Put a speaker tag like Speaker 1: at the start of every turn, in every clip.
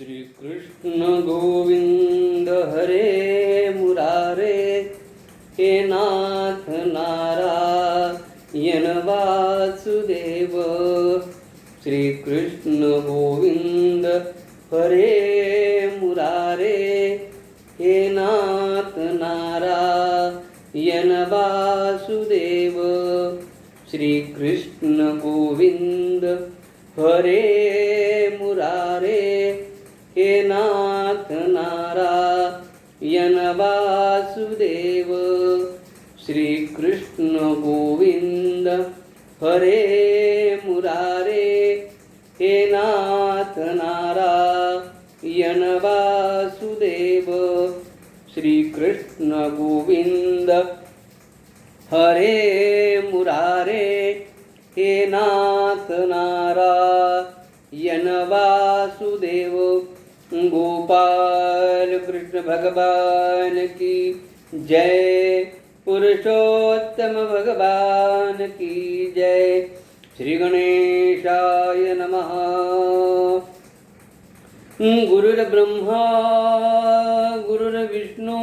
Speaker 1: श्री कृष्ण गोविंद हरे मुरारे, हे नाथ नारायण वासुदेव। श्री कृष्ण गोविंद हरे मुरारे, हे नाथ नारायण वासुदेव। श्री कृष्ण गोविंद हरे मुरारे, हे नाथ नारायण वासुदेव। श्री कृष्ण गोविंद हरे मुरारे, हे नाथ नारायण वासुदेव। श्री कृष्ण गोविंद हरे मुरारे, हे नाथ नारायण वासुदेव। गोपाल कृष्ण भगवान की जय, पुरुषोत्तम भगवान की जय। श्री गणेशाय नमः। गुरुर्ब्रह्मा गुरुर्विष्णू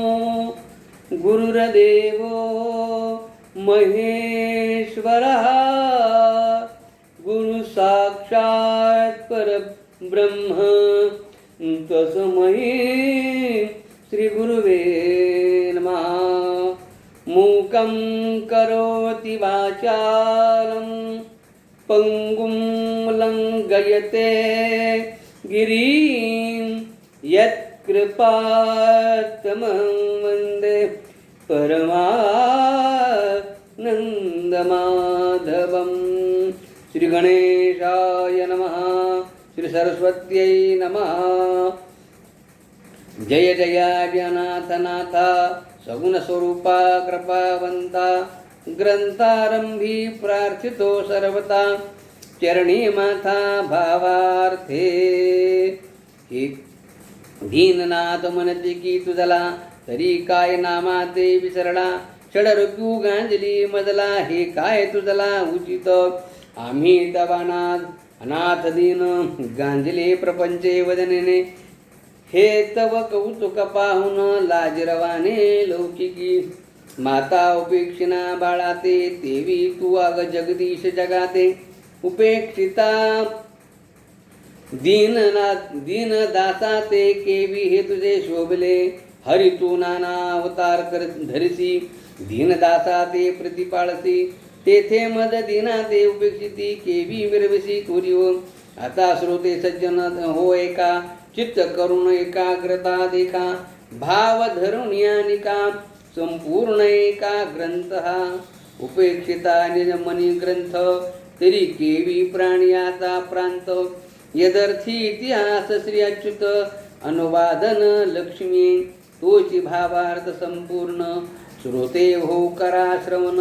Speaker 1: गुरुर्देवो महेश्वरः, गुरु साक्षात् परब्रह्म तस्मै श्री गुरुवे नमः। मूकं करोति वाचालं, पंगुं लंघयते गिरिं, यत्कृपातमं वन्दे परमानन्दमाधवम्। श्री गणेशाय नमः। श्री सरस्वत्यै नमः। जय जय जनाथ नाथा, सगुण स्वरूपा कृपावंता, ग्रंथारंभी प्रार्थितो सर्वता, चरणी माथा भावार्थे। हे दीननाथ मनती की तुझला, तरी काय नामाते विसरला, षडरुपू गांजली मजला, हे काय तुझला उचित। आम्ही तवानाथ अनाथ दीन, गांजले प्रपंचे वदनेने, हे तव कौतुक पाहुन लाजरवाने लौकिकी। माता उपेक्षिना बाळाते, देवी तू अग जगदीश जगाते। उपेक्षिता दीन दासाते, केवी हे तुझे शोभले। हरि तू नाना अवतार कर धरिसी, दीन दासाते प्रतिपाळसी। तेथे मद दीना ते उपेक्षिती, केवी विरविसी कोरीव। आता श्रोते सज्जन हो एका, चित्त करुण एकाग्रता देखा। भाव धरुण यानिका, संपूर्ण एका ग्रंथ हा। उपेक्षिता निज मनी ग्रंथ, तरी केवी प्राणी आता प्रांत। यदर्थी इतिहास श्री अच्युत, अनुवादन लक्ष्मी तोची भावार्थ संपूर्ण। श्रोते हो करा श्रवण,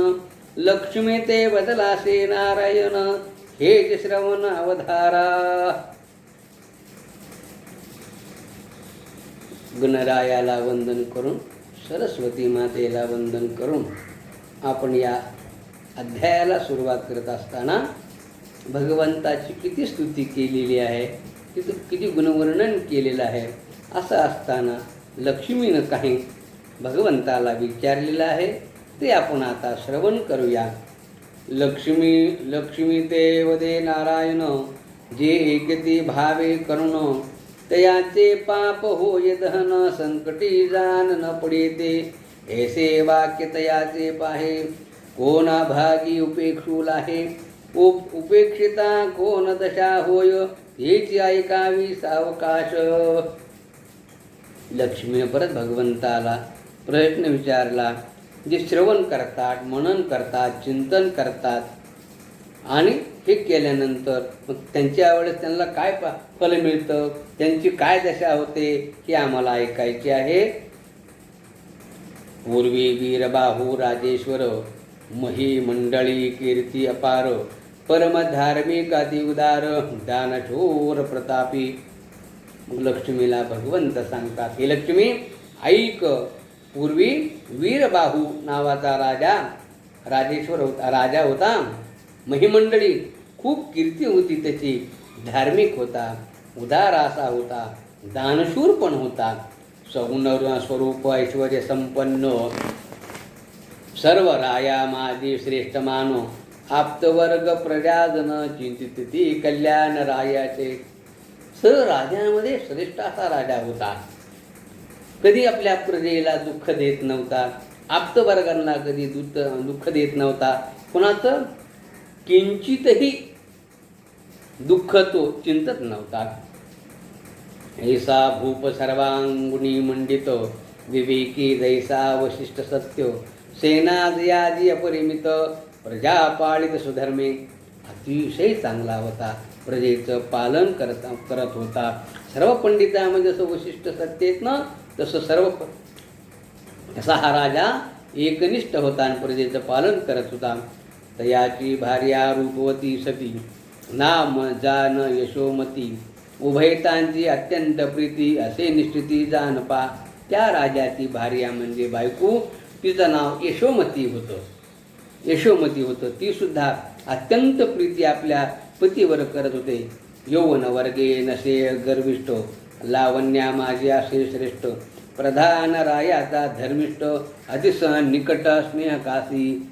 Speaker 1: लक्ष्मी ते बदलासे नारायण, हेच श्रवण अवधारा। गणरायाला वंदन करून, सरस्वती मातेला वंदन करून आपण या अध्यायाला सुरुवात करत असताना भगवंताची किती स्तुती केलेली आहे, किती गुणवर्णन केलेलं आहे। असं असताना लक्ष्मीनं काही भगवंताला विचारलेलं आहे, ते आपण आता श्रवण करूया। लक्ष्मी ते वदे नारायण, जे एकती भावे करुण। तयाचे पाप होय दहन, संकटी जान न पडे ते। ऐसे वाक्य तयाचे पाहे, कोणा भागी उपेक्षू लाहे। उपेक्षिता कोण दशा होय, हेची ऐकावी सावकाश। लक्ष्मीने परत भगवंताला प्रश्न विचारला। जे श्रवण करतात, मनन करतात, चिंतन करतात आणि हे केल्यानंतर मग त्यांच्या वेळेस त्यांना काय फल मिळतं, त्यांची काय दशा होते, हे आम्हाला ऐकायचे आहे। पूर्वी वीरबाहू राजेश्वर, मही मंडळी कीर्ती अपार। परमधार्मिक अति उदार, दानशूर प्रतापी। मग लक्ष्मीला भगवंत सांगतात, हे लक्ष्मी ऐक, पूर्वी वीरबाहू नावाचा राजा होता। महिमंडळी खूप कीर्ती होती त्याची, धार्मिक होता, उदार असा होता, दानशूर पण होता. सगुण स्वरूप ऐश्वर्य संपन्न सर्व राया माझी श्रेष्ठ मानो. आप्तवर्ग प्रजाजन चिंतित ती कल्याण रायाचे. राजांमध्ये श्रेष्ठ असा राजा होता. कधी आपल्या प्रजेला दुःख देत नव्हता. आप्तवर्गांना कधी दुःख देत नव्हता. कोणाचं किंचितही दुःख तो चिंतत नव्हता. ऐसा भूप सर्वांगुणी मंडित विवेकी जैसा वशिष्ठ सत्य. सेनादयादी अपरिमित प्रजा पाळित सुधर्मे. अतिशय चांगला होता. प्रजेचं पालन करत होता. सर्व पंडितांमध्ये जसं वशिष्ठ सत्य आहेत ना तसं असा हा राजा एकनिष्ठ होता आणि प्रजेचं पालन करत होता. तयाची भार्या रूपवती सती नाम जान यशोमती. उभयतांची अत्यंत प्रीती असे निश्चिती जानपा. त्या राजाची भार्या म्हणजे बायको तिचं नाव यशोमती होतं. ती सुद्धा अत्यंत प्रीती आपल्या पतीवर करत होते. यौवन वर्गे नसे गर्विष्ठ लावण्या माझी असे श्रेष्ठ. प्रधान रायाचा धर्मिष्ठ अतिसहन निकट स्नेहकासी.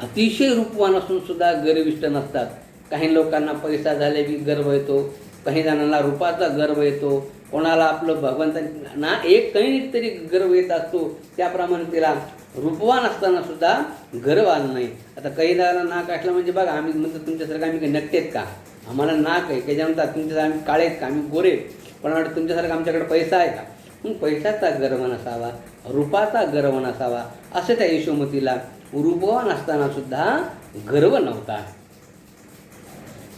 Speaker 1: अतिशय रूपवान असून सुद्धा गर्विष्ठ नसतात. काही लोकांना पैसा झाले की गर्व येतो, काही जणांना रूपाचा गर्व येतो, कोणाला आपलं भगवंतांना एक काही तरी गर्व येत असतो. त्याप्रमाणे तिला रूपवान असताना सुद्धा गर्व आला नाही. आता काही जणांना नाक असलं म्हणजे बघा आम्ही म्हणतो तुमच्यासारखं आम्ही काही नकटेत का, आम्हाला नाक आहे. काही म्हणतात तुमच्यासारखं आम्ही काळे आहेत का, आम्ही गोरे. पण वाटतं तुमच्यासारखं आमच्याकडे पैसा आहे का. मग पैशाचा गर्व नसावा, रूपाचा गर्व नसावा. असं त्या यशोमतीला रूपवान असताना सुद्धा गर्व नव्हता.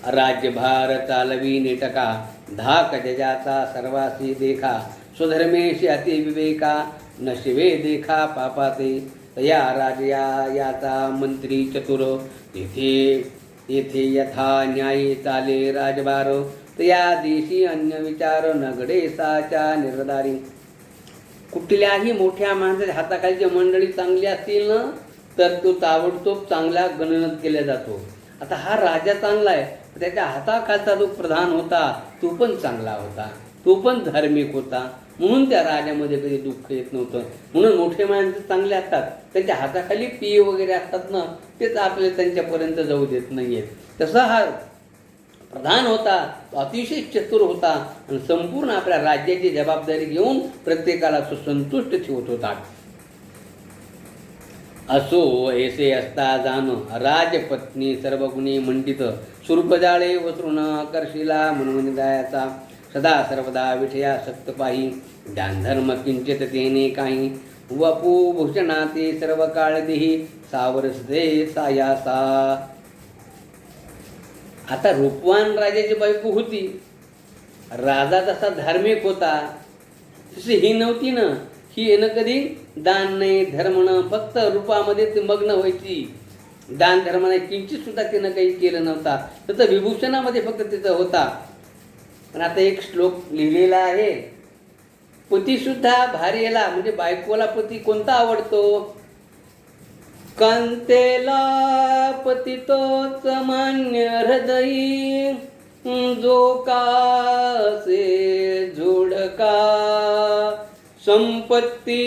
Speaker 1: राज्यभार चालवी नेटका धाक जजाचा सर्वासी देखा. स्वधर्मेशी अति विवेका न शिवे देखा पापाते. तया राजया याचा मंत्री चतुर. तेथे यथा न्यायी चाले राजभार. तया देशी अन्य विचार नगडे साच्या निर्धारी. कुठल्याही मोठ्या माणसाच्या हाताखालची मंडळी चांगली असतील ना तर तो ताबडतोब चांगल्या गणनेत केला जातो. आता हा राजा चांगला आहे, त्याच्या हाताखालचा जो प्रधान होता तो पण चांगला होता, तो पण धार्मिक होता. म्हणून त्या राजामध्ये कधी दुःख येत नव्हतं. म्हणून मोठे माणसं चांगले असतात, त्यांच्या हाताखाली पिये वगैरे असतात ना तेच आपल्याला त्यांच्यापर्यंत जाऊ देत नाही आहेत. तसा हा प्रधान होता, अतिशय चतुर होता आणि संपूर्ण आपल्या राज्याची जबाबदारी घेऊन प्रत्येकाला तो संतुष्ट ठेवत होता. असो ऐसे असता जाण राजपत्नी सर्वगुणी मंडित. सुरपजाळे वसृण आकर्षिला म्हणून दयाचा. सदा सर्वदा विषयासक्त पाही. ध्यानधर्म किंचित तेने काही. वपू भूषणाते सर्व काळ देही सावरसते सायासा. आता रूपवान राजाची बायको होती. राजा तसा धार्मिक होता, तशी ही नव्हती ना. ही येणं कधी दान नाही धर्म न, फक्त रूपामध्ये ती मग्न व्हायची. दान धर्म नाही किंचित सुद्धा तिनं काही केलं नव्हता. त्याचं विभूषणामध्ये फक्त तिचं होता. पण आता एक श्लोक लिहिलेला आहे, पतीसुद्धा भार्येला म्हणजे बायकोला पती कोणता आवडतो. कांतेला पती तोच मान्य हृदयी. जो कासे जोडका संपत्ती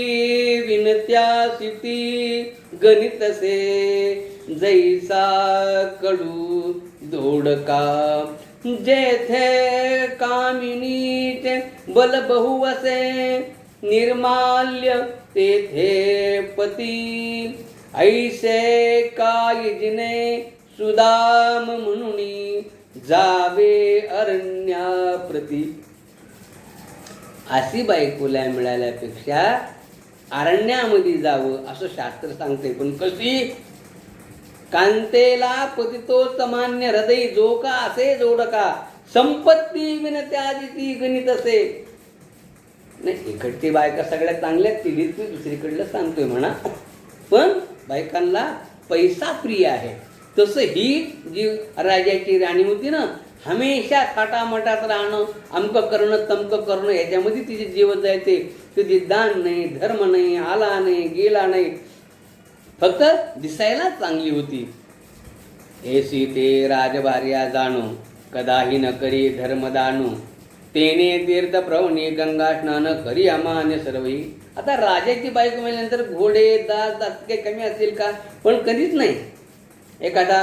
Speaker 1: विनत्या सिती. गणितसे जैसा कडू दोडका. जेथे कामिनीचे बल बहु असे निर्माल्य तेथे पती. ऐसे काय जिने सुदाम म्हणून जावे अरण्याप्रती. अशी बायकोला मिळाल्यापेक्षा अरण्यामध्ये जावं असं शास्त्र सांगते. पण कशी. कांतेला पतितो सामान्य हृदय. जो का असे जोडका संपत्ती विनत्यादिती गणित असे. नाही इकडची बायका सगळ्यात चांगल्या तिली तू दुसरीकडलं सांगतोय म्हणा, पण बायकांना पैसा प्रिय आहे. तसं ही जी राजाची राणी होती ना, हमेशा थाटामाटात राहणं, अमकं करणं तमकं करणं ह्याच्यामध्ये तिचे जीवन जायचे. कधी दान नाही धर्म नाही, आला नाही गेला नाही, फक्त दिसायला चांगली होती. ऐसी ते राजभार्या जाणो कदाही न करी धर्मदानो. तेने तीर्थ प्रवणी गंगा स्नान करी अमान्य सर्वही. आता राजाची बायको म्हणल्यानंतर घोडे दास दास काही कमी असतील का? पण कधीच नाही. एखादा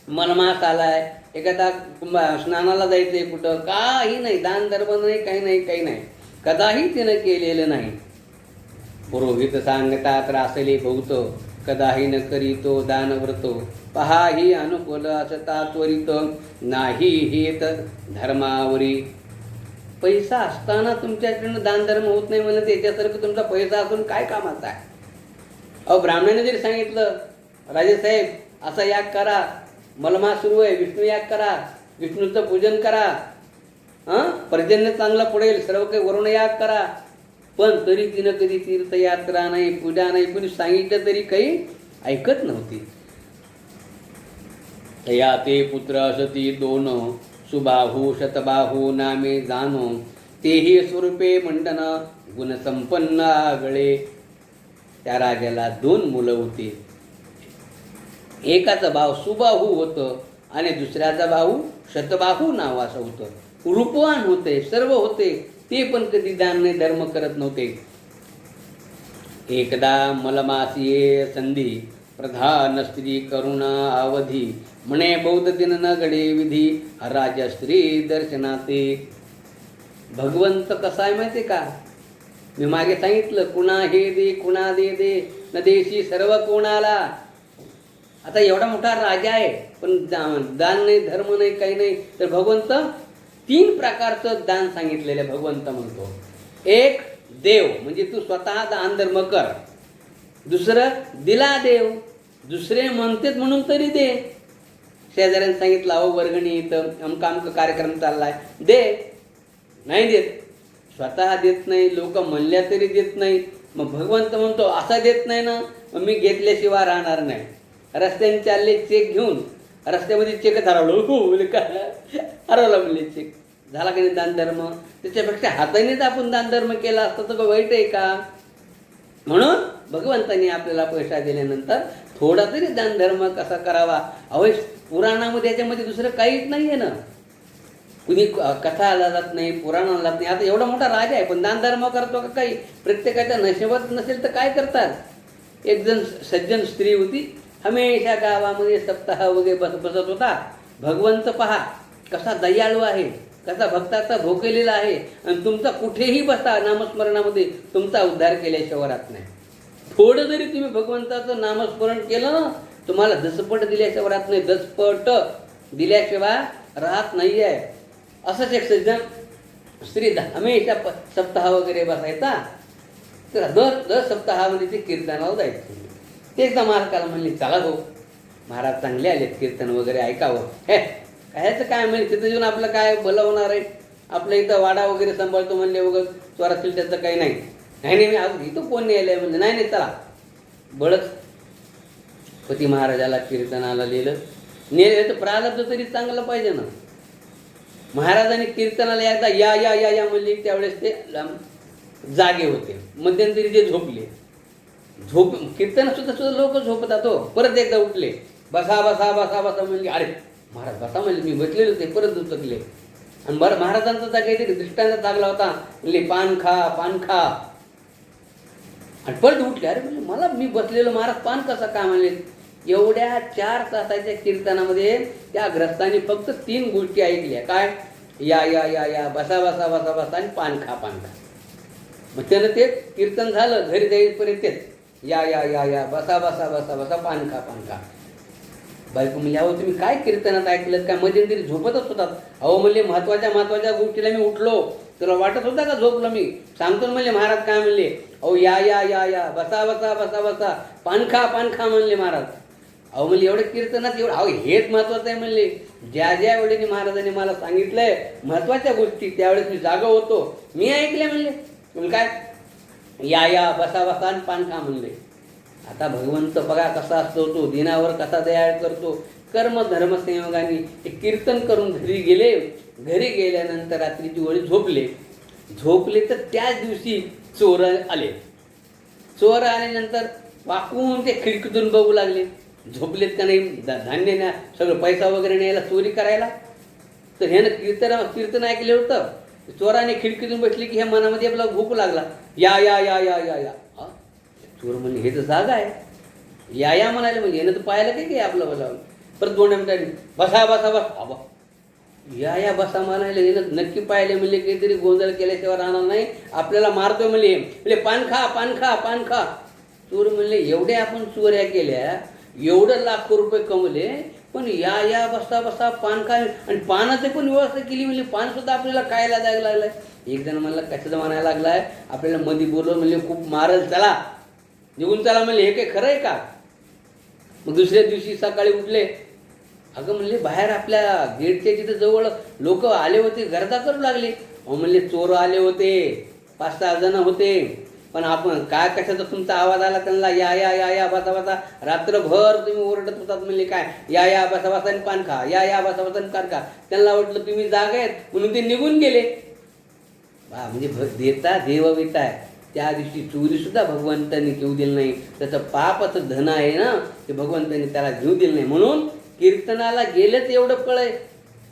Speaker 1: मनमास आलाय, एखादा स्नानाला जायचंय कुठं, काही नाही, दान धर्म नाही, काही नाही, काही नाही, कदाही तिनं केलेलं नाही. पुरोहित सांगतात रासले बहुत, कदाही न करीतो दान व्रत. पहा ही अनुकूल असता त्वरित, नाही हेत धर्मावरी. पैसा असताना तुमच्याकडनं दानधर्म होत नाही म्हणलं, त्याच्यासारखं तुमचा पैसा असून काय कामाचा आहे? अहो, ब्राह्मणाने जरी सांगितलं राजेसाहेब असा याग करा, मलमा सुरू आहे, विष्णू याग करा, विष्णूचं पूजन करा, पर्जन्य चांगलं पडेल, सर्व काही वरुण याग करा, पण तरी तिनं कधी तीर्थयात्रा नाही, पूजा नाही, कोणी सांगितलं तरी काही ऐकत नव्हती. तया ते पुत्र असती दोन, सुबाहू शतबाहू नामे जानो, तेही स्वरूपे मंडन गुणसंपन्न आगळे. त्या राजाला 2 मुलं होती. एकाचं भाव सुबाहू होतं आणि दुसऱ्याचा भाऊ शतबाहू नावाचं होतं. रूपवान होते, सर्व होते, ते पण कधी दान नाही, धर्म करत नव्हते. एकदा मलमासीये संधी, प्रधान स्त्री करुणा अवधी, म्हणे बौद्ध दिन न गडे विधी, राजा स्त्री दर्शनाते. भगवंत कसा आहे माहिती का? मी मागे सांगितलं, कुणा हे दे, कुणा दे दे, न देशी सर्व कोणाला. आता एवढा मोठा राजा आहे, पण दान नाही, धर्म नाही, काही नाही. तर भगवंत 3 प्रकारचं दान सांगितलेलं भगवंत म्हणतो. एक देव, म्हणजे तू स्वतः दान धर्म कर. दुसरं दिला देव, दुसरे म्हणतेत म्हणून तरी दे. शेजाऱ्याने सांगितलं, अहो वर्गणी इथं अमका कार्यक्रम चाललाय, दे. नाही देत, स्वतः देत नाही, लोक म्हणल्या तरी देत नाही. मग भगवंत म्हणतो असा देत नाही ना, मग मी घेतल्याशिवाय राहणार नाही. रस्त्याने चालले चेक घेऊन, रस्त्यामध्ये चेकच हरवलं, हरवला म्हणले चेक, झाला की नाही दान धर्म? त्याच्यापेक्षा हातानेच आपण दान धर्म केला असतं तर वाईट आहे का? म्हणून भगवंतांनी आपल्याला पैसा दिल्यानंतर थोडा तरी दान धर्म कसा करावा. अहो, पुराणामध्ये याच्यामध्ये दुसरं काहीच नाही आहे ना. कुणी कथा आला जात नाही, पुराण आला जात नाही. आता एवढा मोठा राजा आहे, पण दान धर्म करतो का काही? प्रत्येकाच्या नशिबात नसेल तर काय करतात? एक जण सज्जन स्त्री होती, हमेशा गावामध्ये सप्ताह वगैरे बसत होता. भगवंत पहा कसा दयाळू आहे, कसा भक्ताचा भोकेलेला आहे, आणि तुमचा कुठेही बसा नामस्मरणामध्ये तुमचा उद्धार केल्याशिवाय राहत नाही. थोडं जरी तुम्ही भगवंताचं नामस्मरण केलं ना, तुम्हाला दसपट दिल्याशिवाय राहत नाही, दसपट दिल्याशिवाय राहत नाही आहे. असंच एक सज्जन स्त्री हमेशा सप्ताह वगैरे बसायचा. तर दर सप्ताहामध्ये ते कीर्तनाला जायचं. ते एकदा महाराजाला म्हणले, चला हो महाराज चांगले आलेत, कीर्तन वगैरे ऐकावं. हे कायचं काय म्हणजे, तिथं जेवून आपलं काय भलं होणार आहे? आपल्या इथं वाडा वगैरे सांभाळतो म्हणले, वगैरे चोरातील त्याचं काही नाही. नाही मी आज इथं कोण न्यायला म्हणजे, नाही चला. बळच पती महाराजाला कीर्तनाला लिहिलं, नेलं तर प्रारब्ध तरी चांगलं पाहिजे ना. महाराजांनी कीर्तनाला एकदा या या या या म्हणले, त्यावेळेस ते जागे होते. मध्यंतरी ते झोपले. कीर्तन सुद्धा लोक झोपतात हो. परत एकदा उठले, बसा बसा बसा बसा म्हणले. अरे महाराज बसा म्हणले, मी बसलेले होते, परत उचकले. आणि बरं महाराजांचा जा काहीतरी दृष्टांत लागला होता, म्हणले पान खा पान खा. आणि परत उठले. अरे म्हणजे मला मी बसलेलो, महाराज पान कसा का म्हणले? एवढ्या 4 तासाच्या कीर्तनामध्ये त्या ग्रस्तांनी फक्त 3 गोष्टी ऐकल्या. काय? या या या या, बसा बसा बसा बसा, आणि पान खा पान खा. मग त्यानं ते कीर्तन झालं, घरी जाईपर्यंत तेच या या या या, बसा बसा बसा बसा, पान खा पान खा. बायको म्हणजे, अहो तुम्ही काय कीर्तनात ऐकलं काय? मध्यंतरी झोपतच होतात. अहो म्हणले महत्वाच्या गोष्टीला मी उठलो, तुला वाटत होता का झोपलो मी? सांगतो म्हणले महाराज काय म्हणले? अहो या या या या, बसा बसा बसा बसा, पान खा म्हणले महाराज. अहो म्हणले एवढं कीर्तनात एवढं, अहो हेच महत्वाचं आहे म्हणले. ज्या ज्या वेळेने महाराजांनी मला सांगितलंय महत्वाच्या गोष्टी, त्यावेळेस मी जागा होतो, मी ऐकले म्हणले. काय? या या, बसा बसा, आणि पान खा म्हणले. आता भगवंत बघा कसा असतो, तो दिनावर कसा दयाळ करतो. कर्म धर्म संयोगाने ते कीर्तन करून घरी गेले. घरी गेल्यानंतर रात्रीची वेळी झोपले तर त्याच दिवशी चोर आले. चोर आल्यानंतर वाकून ते खिडकीतून बघू लागले, झोपलेत का नाही, धान्य न्या, सगळं पैसा वगैरे न्यायला, चोरी करायला. तर ह्यानं कीर्तन ऐकलं होतं. चोराने खिडकीतून बसली की ह्या मनामध्ये आपला भूक लागला, या या या या या या. चोर म्हणले हे तर जागा आहे, या म्हणाले, म्हणजे यानं तर पाहायला काही आपलं बोलावं. परत 2 मिनिटांनी बसा बसा बसा. आबा या बसा म्हणाले, यानं नक्की पाहिले म्हणजे काहीतरी गोंधळ केल्याशिवाय राहणार नाही, आपल्याला मारतोय म्हणजे पान खा पान खा पान खा. चोर म्हणले एवढ्या आपण चोऱ्या केल्या, एवढं लाखो रुपये कमवले, पण या बसा बसा पान खा, आणि पानाची पण व्यवस्था केली म्हणजे पान सुद्धा आपल्याला खायला द्यायला लागलाय. एक जण म्हणला कशाचं म्हणायला लागलाय, आपल्याला मध्ये बोलव म्हणजे खूप मारल, चला निघून चला म्हणले. हे काही खरं आहे का? मग दुसऱ्या दिवशी सकाळी उठले, अगं म्हणले बाहेर आपल्या गेटच्या तिथं जवळ लोक आले होते, गर्दा करू लागले. म्हणले चोर आले होते, 5-6 जण होते, पण आपण काय कशाचा तुमचा आवाज आला त्यांना, या या या या बसा बसा, रात्रभर तुम्ही ओरडत होतात. म्हणले काय या बसा बसा आणि पान खा, या बसा बसा आणि पान खा. त्यांना वाटलं तुम्ही जागा आहेत म्हणून ते निघून गेले. म्हणजे देता देव आहे. त्या दिवशी चोरी सुद्धा भगवंतांनी घेऊ दिलं नाही. त्याचं पापाचं धन आहे ना, ते भगवंतांनी त्याला घेऊ दिलं नाही. म्हणून कीर्तनाला गेलं तर एवढं फळ आहे,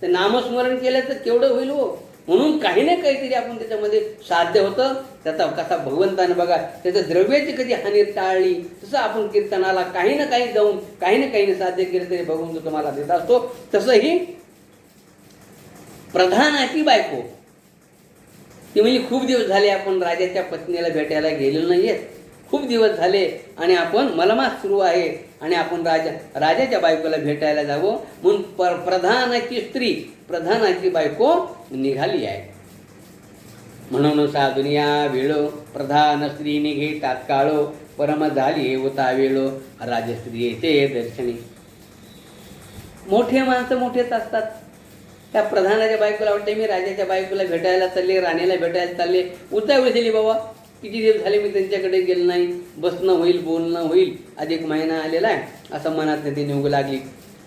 Speaker 1: ते नामस्मरण केलं तर केवढं होईल हो. म्हणून काही ना काहीतरी आपण त्याच्यामध्ये साध्य होतं. त्याचा कसा भगवंताने बघा त्याच्या द्रव्याची कधी हानी टाळली, तसं आपण कीर्तनाला काही ना काही जाऊन काही ना काही साध्य केलं तरी भगवंत तुम्हाला देत असतो. तसंही प्रधानाची बायको ती म्हणजे खूप दिवस झाले आपण राजाच्या पत्नीला भेटायला गेलेलो नाहीये, खूप दिवस झाले, आणि आपण मलमास सुरू आहे आणि आपण राजाच्या बायकोला भेटायला जावं म्हणून प्रधानाची स्त्री, प्रधानाची बायको निघाली आहे. म्हणून साधुनिया वेळो प्रधान स्त्री निघे तात्काळो, परम झाली होता वेळो राजस्त्रियेचे दर्शनी. मोठे माणसं मोठेच असतात. त्या प्रधानाच्या बायकोला वाटते मी राजाच्या बायकोला भेटायला चालले, राणीला भेटायला चालले, उतावळी झाली बाबा, किती दिवस झाले मी त्यांच्याकडे गेलो नाही, बसणं होईल बोलणं होईल, अधिक महिना आलेला आहे असं मनात ती निघू लागली.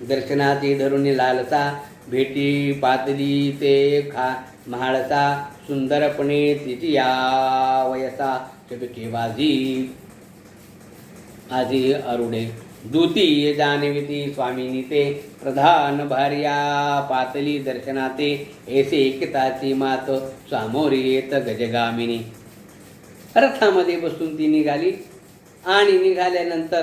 Speaker 1: दर्शनाची धरून लालसा, भेटी पातली ते म्हाळसा, सुंदरपणे तिची या वयसा चटके बाजी आजी अरुडे. दूती जाणविती स्वामिनी ते, प्रधान भार्या पातली दर्शनाते, ऐसे एकताची मात सामोरी येत गजगामिनी. रथामध्ये बसून ती निघाली आणि निघाल्यानंतर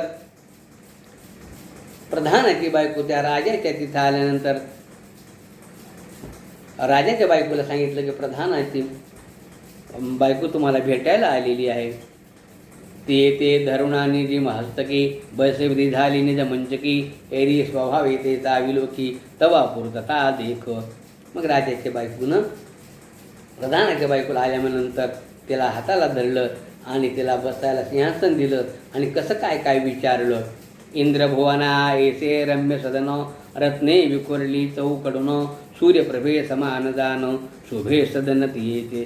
Speaker 1: प्रधानाची बायको त्या राजाच्या तिथं आल्यानंतर राजाच्या बायकोला सांगितलं की प्रधानाची बायको तुम्हाला भेटायला आलेली आहे. ते धरुणाने जी हस्तकी बसविधी झाली निज मंचकी, एरी स्वभावे ते चाविलोकी तवा पूर्तता देख. मग राजाच्या बायकोनं प्रधानाच्या बायकोला आल्यानंतर त्याला हाताला धरलं आणि त्याला बसायला सिंहासन दिलं आणि कसं काय काय विचारलं. इंद्रभुवना ऐसे रम्य सदन, रत्ने विखुरली चौकडून, सूर्यप्रभे समान जान, शोभे सदन ती येते.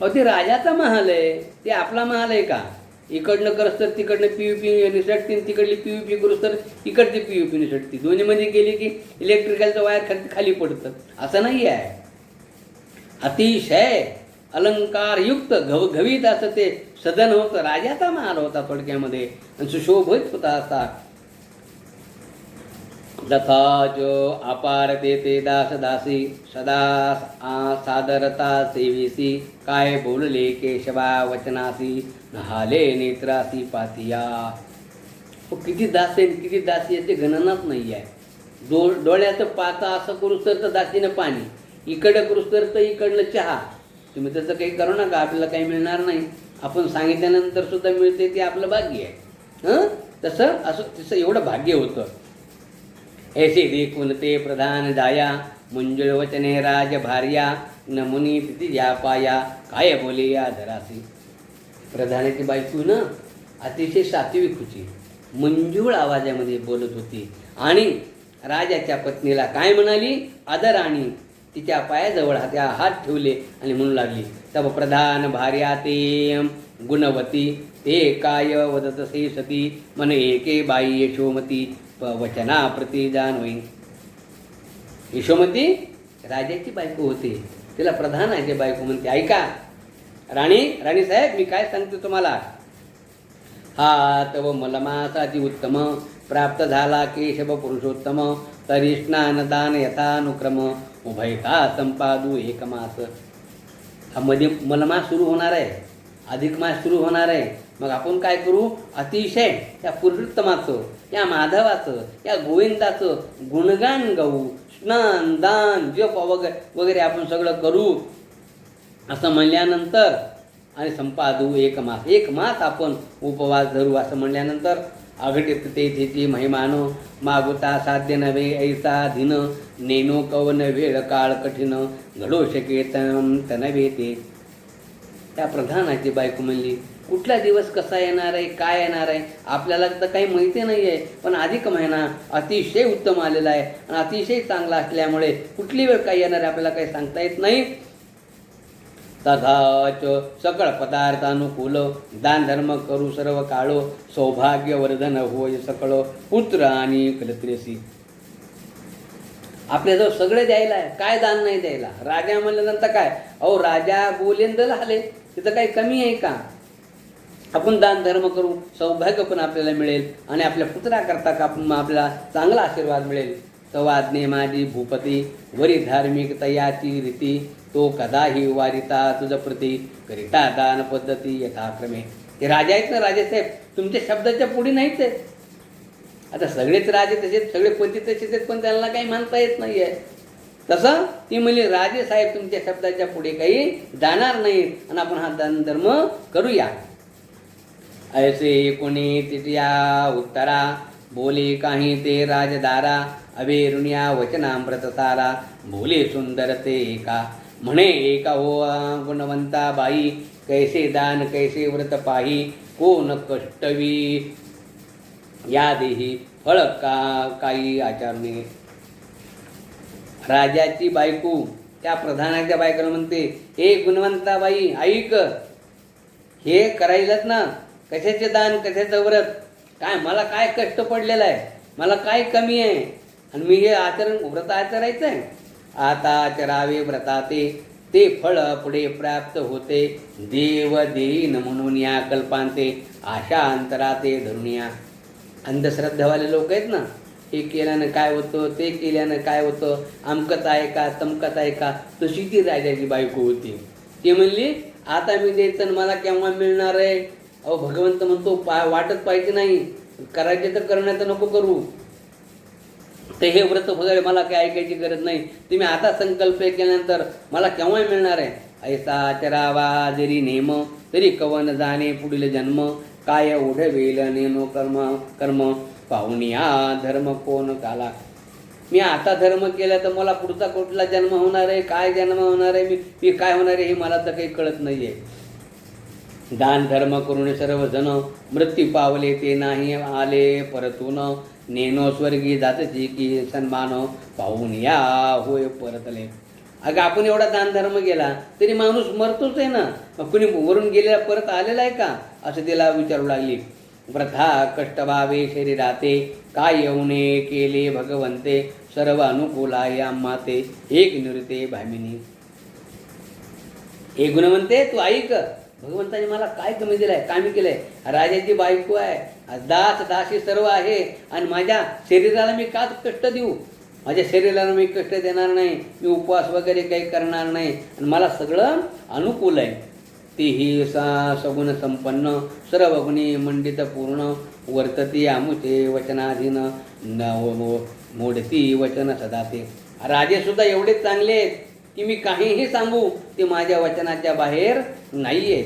Speaker 1: अहो ते राजाचा महाल आहे, ते आपला महाल आहे का? इकडनं करस तर तिकडनं PUP निसटते, तिकडली PUP करूस तर इकडची PUP निसटते. दोन्हीमध्ये गेली की इलेक्ट्रिकलचं वायर खाली पडतं, असं नाही आहे. अतिशय अलंकारयुक्त घवघवीत असं ते सदन होतं, राजाचा महाल होता थोडक्यामध्ये, आणि सुशोभित होता असा. तथा जो अपार ते दास दासी, सदा सादरता सेविसी, काय बोलले केशवा वचनासी, नहाले नेत्रासी पातिया. किती दासी किती दासी याची गणनाच नाही आहे. डोळ्याचं पाता असं करूस तर दासीनं पाणी, इकडं करूस तर इकडलं चहा. तुम्ही तसं काही करू नका, आपल्याला काही मिळणार नाही. आपण सांगितल्यानंतर सुद्धा मिळते ते आपलं भाग्य आहे. तसं एवढं भाग्य होतं. ऐसे देखून ते प्रधान जाया, मंजुळ वचने राज भार्या, नमुनी तिथी या पाया, काय बोले या धरासी. प्रधानाची बायको ना अतिशय सात्विक होती, मंजुळ आवाजामध्ये बोलत होती आणि राजाच्या पत्नीला काय म्हणाली, आदराने तिच्या पायाजवळ हात ठेवले आणि म्हणू लागली. तब प्रधान भार्या ते गुणवती, ते काय वदतसे सती, मन एके बाई यशोमती, वचना प्रति जाणवी. यशोमती राजाची बायको होते, तिला प्रधानाची बायको म्हणते. ऐका राणी साहेब, मी काय सांगतो तुम्हाला. हा तव मलमासाची उत्तम, प्राप्त झाला केशव पुरुषोत्तम, तरी स्नानदान यथानुक्रम, उभयता संपादू एकमास. हा मध्ये मलमास सुरू होणार आहे, अधिक मास सुरू होणार आहे. मग आपण काय करू, अतिशय या पुरुषोत्तमाचं, या माधवाचं, या गोविंदाचं गुणगान गाऊ, स्नान दान जप वगैरे आपण सगळं करू असं म्हणल्यानंतर, आणि संपादू एक मास आपण उपवास धरू असं म्हणल्यानंतर, अघटित तेथेची महिमानो मागुता साध्य नव्हे ऐसा धिन, नेनो कवन वेळ काळ कठीण, घडो शके तनवे ते. त्या प्रधानाची बायको म्हणली, कुठला दिवस कसा येणार आहे, काय येणार आहे आपल्याला तर काही माहिती नाही आहे, पण अधिक महिना अतिशय उत्तम आलेला आहे आणि अतिशय चांगला असल्यामुळे कुठली वेळ काय येणार आहे आपल्याला काही सांगता येत नाही. तथाच सकळ पदार्थानुकूल, दान धर्म करू सर्व काळो, सौभाग्यवर्धन होय सकळ पुत्र आणि कलत्रेसी. आपल्याजवळ सगळे द्यायला आहे, काय दान नाही द्यायला. राजा म्हणल्यानंतर काय, अहो राजा बोलेंदल आले, तिथं काही कमी आहे का. आपण दान धर्म करू, सौभाग्य पण आपल्याला मिळेल आणि आपल्या पुत्राकरता का आपल्याला चांगला आशीर्वाद मिळेल. तवाज्ञे माझी भूपती, वरी धार्मिक तयाची रीती, तो कदाही वारिता तुझ प्रती, करिता दान पद्धती यथाक्रमे. हे राजा आहेत ना राजेसाहेब, तुमच्या शब्दाच्या पुढे नाहीच आहेत. आता सगळेच राजे तसेच, सगळे पती तसेच आहेत, पण त्यांना काही मानता येत नाही आहे. तसं ती म्हणली, राजेसाहेब तुमच्या शब्दाच्या पुढे काही जाणार नाहीत आणि आपण हा दान धर्म करूया. ऐसे कोणी तिटिया उत्तरा, बोले काही ते राजदारा, अवेरुनिया वचनामृत सारा, बोले सुंदर ते एका. म्हणे एका हो गुणवंता बाई, कैसे दान कैसे व्रत पाही, कोण कष्टवी या देही फळ काही आचरणे. राजाची बायको त्या प्रधानाच्या बायकोला म्हणते, हे गुणवंता बाई ऐक, हे करायलाच ना, कशाचे दान कशाचं व्रत, काय मला काय कष्ट पडलेलं आहे, मला काय कमी आहे आणि मी हे व्रत आचरायचं आहे. आता आचरावे व्रताते, ते फळ पुढे प्राप्त होते, देव देईन म्हणून या कल्पांते, आशा अंतराते धरुनिया. अंधश्रद्धावाले लोक आहेत ना, हे केल्यानं काय होतं, ते केल्यानं काय होतं, अमकत आहे का तमकत आहे का. तशी ती राजाची बायको होती. ती म्हणली, आता मी द्यायचं मला केव्हा मिळणार आहे. अहो भगवंत म्हणतो वाटत पाहिजे नाही, करायचे तर करण्याचं नको करू. तर हे व्रत वगैरे मला काही ऐकायची गरज नाही, तुम्ही आता संकल्प केल्यानंतर मला केव्हा मिळणार आहे. ऐसा आचरावा जरी नेम, तरी कवन जाणे पुढील जन्म, काय ओढवेल नेनो कर्म पाहुनिया धर्म कोण काला. मी आता धर्म केला तर मला पुढचा कुठला जन्म होणार आहे, काय जन्म होणार आहे, मी काय होणार आहे हे मला तर काही कळत नाही आहे. दान धर्म करून सर्वजण, मृत्यू पावले ते नाही आले परतून, नेनो स्वर्गी जातची की सन्मान, पाहून या होय परतले. अगं आपण एवढा दान धर्म केला तरी माणूस मरतोच आहे ना, मग कुणी वरून गेलेला परत आलेला आहे का असं तिला विचारू लागली. व्रथा कष्ट व्हावे शरीराते, काय येऊने केले भगवंते, सर्व अनुकूला या माते, एक निवृत्ते भामिनी. हे गुणवंते तू ऐक, भगवंताने मला काय कमी दिलंय, काय मी केलंय. राजाची बायको आहे, दास दासी सर्व आहे आणि माझ्या शरीराला मी का कष्ट देऊ. माझ्या शरीराला मी कष्ट देणार नाही, मी उपवास वगैरे काही करणार नाही आणि मला सगळं अनुकूल आहे. तीही सगुण संपन्न, सर्व गुणी मंडित पूर्ण, वर्तती आमुचे वचनाधीन, मोडती वचन सदा ते. राजेसुद्धा एवढे चांगले आहेत की मी काहीही सांगू ते माझ्या वचनाच्या बाहेर नाही आहे.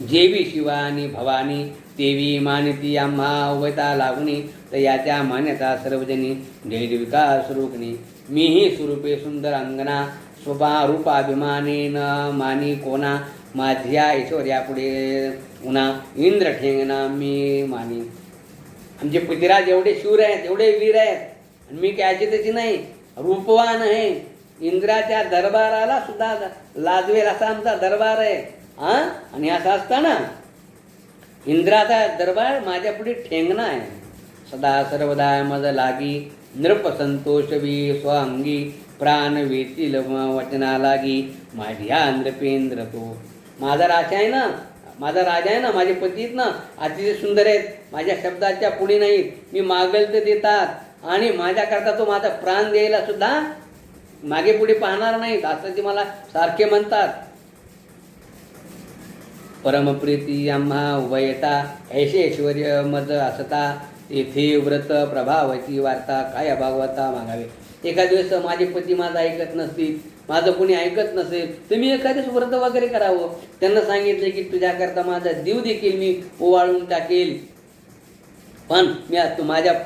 Speaker 1: जेवी शिवा आणि भवानी, तेवी मानती आम्हा उभयता लागुनी, तर याच्या मान्यता सर्वजनी, जैविका स्वरूपणी. मीही स्वरूपे सुंदर अंगना, स्वरूपाभिमाने न मानी कोणा, माझ्या ऐश्वर्यापुढे उन्हा, इंद्र ठेंगना मी मानी. आमचे पतिराज एवढे शूर आहेत, एवढे वीर आहेत आणि मी काय त्याची नाही, रूपवान आहे. इंद्राच्या दरबाराला सुद्धा लाजवेल असा आमचा दरबार आहे. आणि असं असताना इंद्राचा दरबार माझ्या पुढे ठेंगणा आहे. सदा सर्वदा मज लागी, नृप संतोष वी स्वअंगी, प्राण वेतील वचना लागी, माझ्या नृपेंद्र तो. माझा राजा आहे ना, माझा राजा आहे ना, माझे पती आहेत ना, अतिशय सुंदर आहेत, माझ्या शब्दाच्या पुढे नाहीत, मी मागेल ते देतात आणि माझ्याकरता तो माझा प्राण द्यायला सुद्धा मागे पुढे पाहणार नाहीत असं ते मला सारखे म्हणतात. परमप्रीती आम्हा उभयता ऐशे ऐश्वर्य मज असता येथे व्रत प्रभावाची वार्ता काय भागवता मागावे. एखाद दिवस माझे पती माझं ऐकत नसतील, माझं कोणी ऐकत नसेल तर मी एखाद्याच व्रत वगैरे करावं. त्यांना सांगितलं की तुझ्याकरता माझा जीव देखील मी ओवाळून टाकेल, पण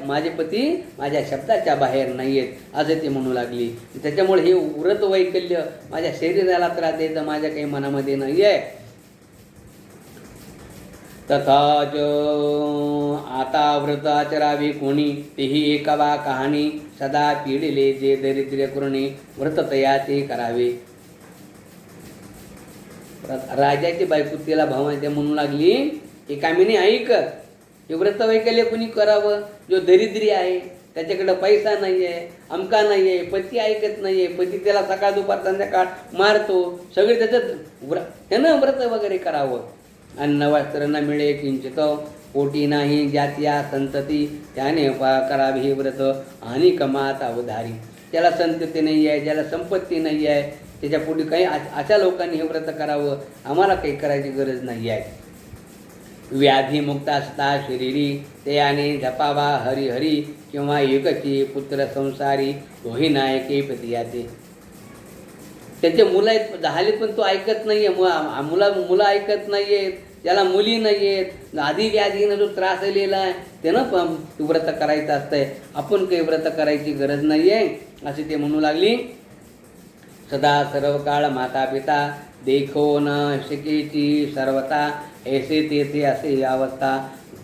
Speaker 1: माझे पती माझ्या शब्दाच्या बाहेर नाही आहेत असं ते म्हणू लागली. त्याच्यामुळे हे व्रत वैकल्य माझ्या शरीराला त्रास द्यायचं माझ्या काही मनामध्ये नाही आहे. तथाच आता व्रत आचरावे कोणी तेही एकावा कहाणी सदा पिढिले जे दरिद्र्य करुणे व्रत तया ते करावे. राजाची बायको तिला भावाच्या म्हणू लागली की कामिनी ऐक, हे व्रत वैकल्य कुणी करावं जो दरिद्री आहे, त्याच्याकडं पैसा नाही आहे, अमका नाही आहे, पती ऐकत नाही आहे, पती त्याला सकाळ दुपार संध्याकाळ मारतो, सगळे त्याचं त्यानं व्रत वगैरे करावं. अन्न वस्त्र न मिळे किंचित पोटी नाही ज्यात्या संतती त्याने करावे हे व्रत आणि कमात अवधारी. त्याला संतती नाही आहे, ज्याला संपत्ती नाही आहे, त्याच्या पोटी काही अशा लोकांनी हे व्रत करावं, आम्हाला काही करायची गरज नाही आहे. व्याधीमुक्त असता शरीरी त्याने जपावा हरिहरी किंवा एकची पुत्र संसारी तोही नायके पतियाते. त्याचे मुलं आहेत झालेत पण तो ऐकत नाही आहे, मुलं ऐकत नाही आहेत, त्याला मुली नाही आहेत, आधी व्याधीनं जो त्रास आलेला आहे त्यानं पण व्रत करायचं असतंय, आपण काही व्रत करायची गरज नाही आहे असे ते म्हणू लागली. सदा सर्व काळ माता पिता देखो न शिकेची सर्वता ऐसे तेथे असे अवस्था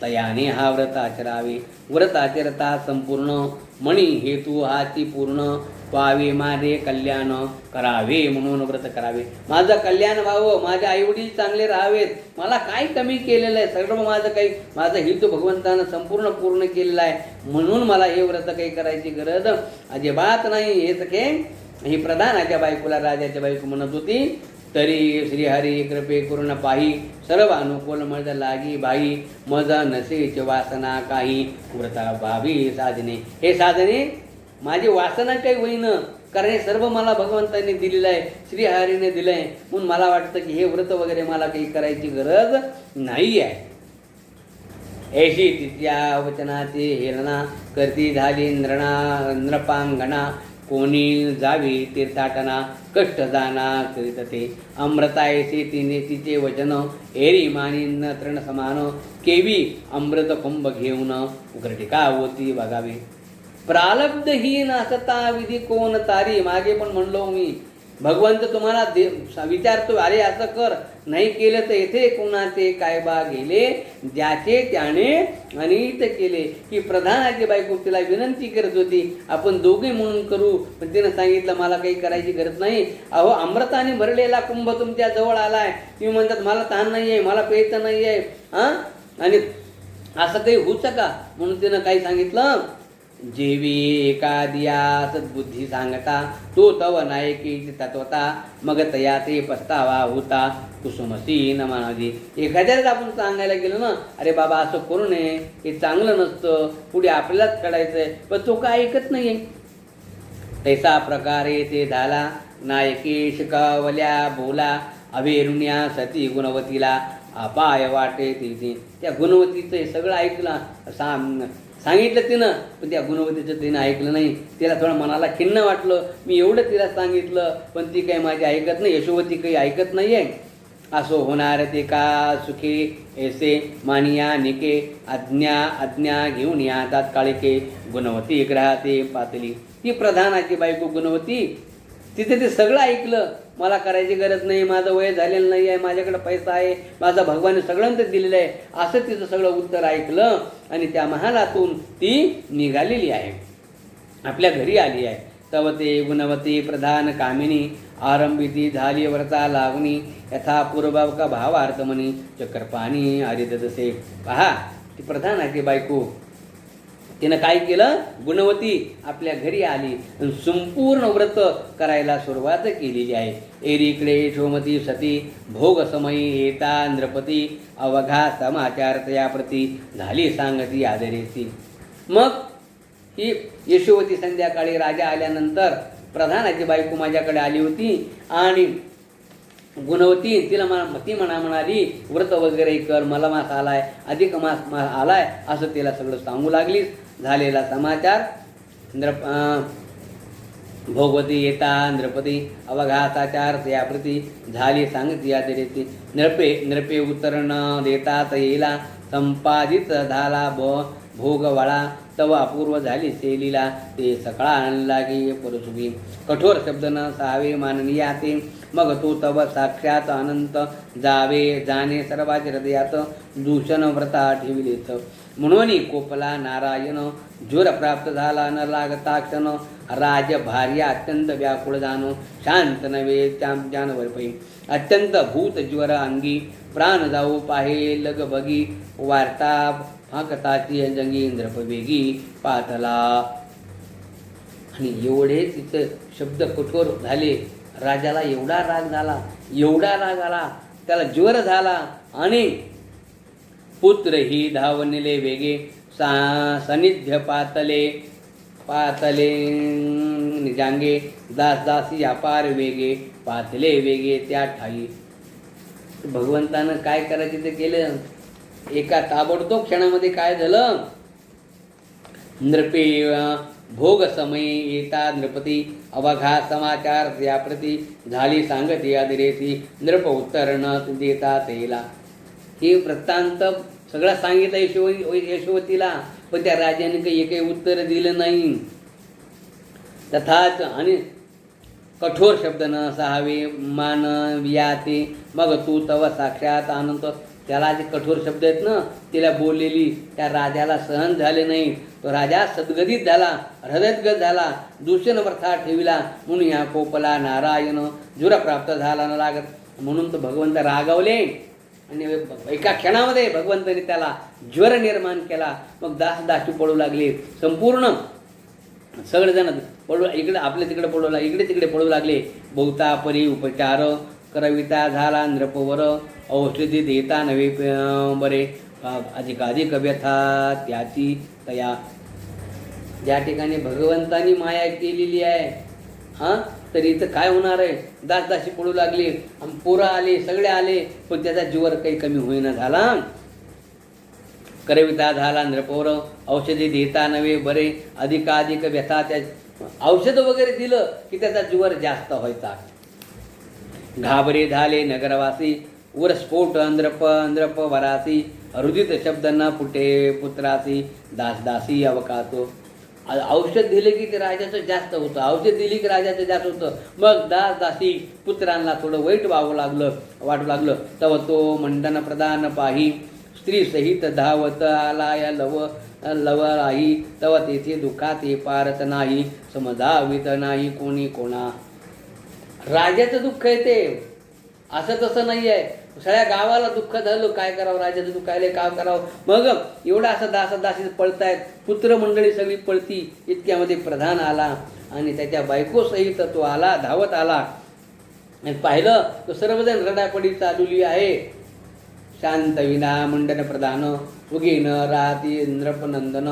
Speaker 1: तयाने हा व्रत आचरावे. व्रत आचरता संपूर्ण मणी हेतू हाची पूर्ण पावे माझे कल्याण करावे म्हणून व्रत करावे. माझं कल्याण व्हावं, माझे आईवडील चांगले राहावेत, मला काय कमी केलेलं आहे, सर्व माझं हेतू भगवंतानं संपूर्ण पूर्ण केलेला आहे, म्हणून मला हे व्रत काही करायची गरज अजिबात नाही. हे सखे ही प्रधानाच्या बायकोला राजाच्या बायको म्हणत होती. तरी श्रीहरी कृपे करून पाही सर्व अनुकूल मज लागी बाई मज नसेच वासना काही व्रता भावी साधने. हे साधने माझी वासना काही होईन, कारण हे सर्व मला भगवंतांनी दिलेलं आहे, श्रीहरीने दिलं आहे, म्हणून मला वाटतं की हे व्रत वगैरे मला काही करायची गरज नाही आहे. ऐशी तिथ्या वचनाचे हेलना करती झाली नृपांगणा कोणी जावी तीर्थाटना कष्ट जाना करीत ते अमृतायसे तिने तिचे वचन एरी मानी न तृण समान केवी अमृत कुंभ घेऊन उघडटिका होती बघावी. प्रालब्धहीन असता विधी कोण तारी. मागे पण म्हणलो मी, भगवंत तुम्हाला विचारतो, अरे असं कर, नाही केलं तर येथे कोणाचे काय बा गेले ज्याचे त्याने अनित केले. की प्रधानाची बायको तिला विनंती करत होती आपण दोघे म्हणून करू, पण तिनं सांगितलं मला काही करायची गरज नाही. अहो अमृताने भरलेला कुंभ तुमच्या जवळ आलाय, तुम्ही म्हणतात मला तहान नाही आहे, मला प्यायचं नाही आहे, आणि असं काही होऊ शका. म्हणून तिनं काही सांगितलं, जेवी एकादिया सद्बुद्धी सांगता तो तव नायकी तत्वता मग तया ते पस्तावा होता कुसुमसी न मानवी. एखाद्यालाच आपण सांगायला गेलो ना, अरे बाबा असं करू नये, हे चांगलं नसतं, पुढे आपल्यालाच कळायचंय, पण तो काय ऐकत नाहीये. तैसा प्रकारे ते झाला नायकी शिकवल्या बोला अवेरुण्या सती गुणवतीला अपाय वाटे तिथे. त्या गुणवतीचं हे सगळं ऐकलं सांगितलं तिनं, पण त्या गुणवतीचं तिनं ऐकलं नाही. तिला थोडं मनाला खिन्न वाटलं, मी एवढं तिला सांगितलं पण ती काही माझी ऐकत नाही, यशोवती काही ऐकत नाही आहे. असो होणार ते का सुखी ऐसे मानिया निके आज्ञा घेऊन या तात्काळिके गुणवती ग्रहाते पातली. ती प्रधानाची बायको गुणवती, तिथे ते सगळं ऐकलं, मला करायची गरज नाही, माझं वय झालेलं नाही आहे, माझ्याकडे पैसा आहे, माझा भगवान सगळ्यांचं दिलेलं आहे, असं तिचं सगळं उत्तर ऐकलं आणि त्या महालातून ती निघालेली आहे, आपल्या घरी आली आहे. तव ते गुणवती प्रधान कामिनी आरंभिती झाली व्रता लावणी यथा पूर्वक भावार्थ म्हणी चक्रपाणी हरिदसे. पहा ती प्रधानाची बायको, तिनं काय केलं, गुणवती आपल्या घरी आली आणि संपूर्ण व्रत करायला सुरुवात केलेली आहे. एरीकडे शोमती सती भोग समयी येता नृपती अवघा समाचार तयाप्रती झाली सांगती आदरेसी. मग ही यशोवती संध्याकाळी राजा आल्यानंतर प्रधानाची बायको माझ्याकडे आली होती आणि गुणवती ती म्हणाली व्रत वगैरे कर, मला मास आलाय, अधिक मास आलाय, असं तिला सगळं सांगू लागलीस. झालेला समाचार भोगवती येता नृपती अवघाताचार त्याप्रती झाली सांगती या देते. नृपे उत्तरण देतात येला संपादित झाला भोगवाळा तव अपूर्व झाली सेलीला ते सकाळा आणला की परसुगी कठोर शब्द न सावे माननीया ते मग तो तव साक्षात अनंत जाणे सर्वाच्या हृदयात दूषण व्रता ठेविलेत. म्हणून कोपला नारायण ज्वर प्राप्त झाला न लागता क्षण राजभार्या अत्यंत व्याकुळ जाणो शांत नव्हे जानवरपै अत्यंत भूत ज्वर अंगी प्राण जाऊ पाहे लग बगी वार्ता फाकताची जंगी इंद्रपवेगी पातला. आणि एवढे तिथं शब्द कठोर झाले. राजाला एवढा राग आला, त्याला ज्वर झाला आणि पुत्र ही धावनिले वेगे सानिध्य पातले जांगे दासी अपार वेगे पातले वेगे त्या ठाई. भगवंतानं काय करायचं ते केलं. एका ताबडतोब क्षणामध्ये काय झालं. नृपे भोग समयी येता नृपती अवघा समाचार त्याप्रती झाली सांगती आदिरेती नृप उत्तर न देता तेला. हे वृत्तांत सगळा सांगितलं यशोवतीला, पण त्या राजाने काही एकही उत्तर दिलं नाही. तथाच आणि कठोर शब्द न सहावे मानवियाते मग तू तव साक्षात आनंद. त्याला जे कठोर शब्द आहेत ना तिला बोललेली त्या राजाला सहन झाले नाही. तो राजा सद्गदित झाला, हृदयगत झाला, दूषण व्रथा ठेविला. म्हणून या कोपला नारायण जुर प्राप्त झाला न लागत. म्हणून तो भगवंत रागावले आणि एका क्षणामध्ये भगवंताने त्याला ज्वर निर्माण केला. मग दासी पडू लागले. संपूर्ण सगळेजण इकडे आपल्या तिकडे पडू लागले, इकडे तिकडे पडू लागले. बहुता परी उपचार करविता झाला नृपवर औषधी देता नवे बरे अधिकाधिक व्यथा त्याची तया. ज्या ठिकाणी भगवंतानी माया केलेली आहे तर इथं काय होणार आहे. दासी पडू लागली, पोरं आले, सगळे आले, पण त्याचा जीवर काही कमी होईना झाला. करविता झाला नृपवर औषधी देता नवे बरे अधिकाधिक व्यथा. त्या औषध वगैरे दिलं की त्याचा जीवर जास्त व्हायचा. घाबरे झाले नगरवासी वर स्फोट अंद्रप वरासी हृदित शब्द न फुटे पुत्रासी दासी अवकातो. औषध दिले की ते राजाचं जास्त होतं, औषध दिली की राजाचं जास्त होतं. मग दासी पुत्रांना थोडं वाईट वाटू लागलं. तव तो मंडन प्रधान पाही स्त्री सहित धावत आलाय लवराही तव तेथे दुःखाते पारत नाही समजावित नाही कोणी कोणा. राजाचं दुःख आहे ते, असं तसं नाही आहे. सगळ्या गावाला दुःख झालं, काय करावं, राजाचं दुःख आले, काय करावं. मग एवढा असं दासी पळतायत, पुत्र मंडळी सगळी पळती. इतक्यामध्ये प्रधान आला आणि त्याच्या बायकोसहित तो आला, धावत आला आणि पाहिलं तो सर्वजण रडापडी चालवली आहे. शांत विना मंडन प्रधान उगीन राती नृपनंदन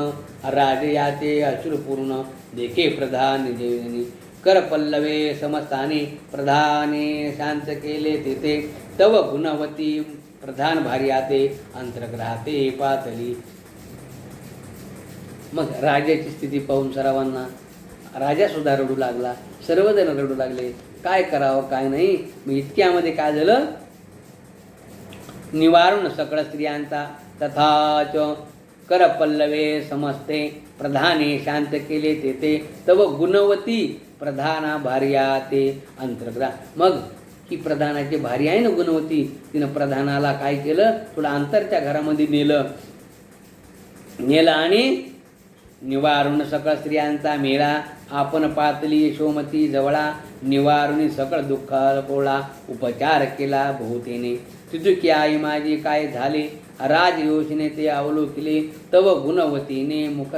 Speaker 1: राजे याचे अश्रुपूर्ण देखे प्रधान निजेनी कर पल्लवे समस्ताने प्रधाने शांत केले तेथे तव गुणवती प्रधान भार्याते अंतर्ग्रहाते पातली. मग राजाची स्थिती पाहून सर्वांना राजा सुद्धा रडू लागला, सर्वजण रडू लागले. काय करावं काय नाही. मग इतक्यामध्ये काय झालं. निवारण सकळ स्त्रियांचा तथाच कर पल्लवे समजते प्रधाने शांत केले तेथे तव गुणवती प्रधाना भार्या ते अंतर्ग्रह. मग ही प्रधानाची भार्या आहे ना गुणवती, तिनं प्रधानाला काय केलं, थोडं अंतरच्या घरामध्ये नेलं आणि निवारून सकळ स्त्रियांचा मेळा आपण पातली यशोमती जवळा निवारुणी सकळ दुःख पोळा उपचार केला बहुतेने. तुझी आई माझी काय झाले राज योजने ते अवलोकिले तव गुणवतीने मुख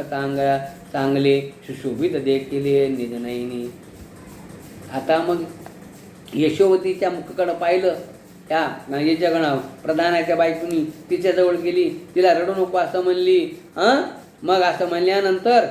Speaker 1: चांगले सुशोभित देखिले निजनयनी. आता मग यशोवतीच्या मुखाकडं पाहिलं. त्या याच्याकडं प्रधानाच्या बायकोनी तिच्याजवळ गेली, तिला रडू नको असं म्हणली. मग असं म्हणल्यानंतर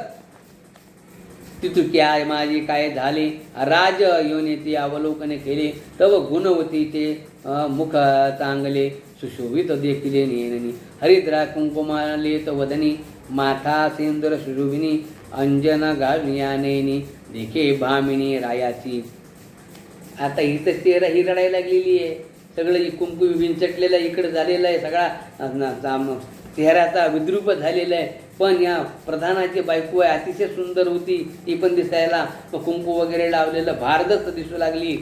Speaker 1: तितुक्या माझी काय झाले राज योनीती अवलोकन केले तव गुणवतीचे मुख चांगले सुशोभित देखिले नेननी हरिद्रा कुंकुमाले वदनी माथा सिंदूर सुशोभिनी अंजन गाविया नेनी देखे भामिनी रायाची. आता इथं चेहरा ही रडायला लागलेली आहे. सगळं कुंकू विंचटलेलं इकडं झालेलं आहे. सगळा चेहऱ्याचा विद्रूप झालेला आहे. पण या प्रधानाची बायको आहे, अतिशय सुंदर होती ती पण दिसायला. कुंकू वगैरे लावलेलं भारदस्त दिसू लागली.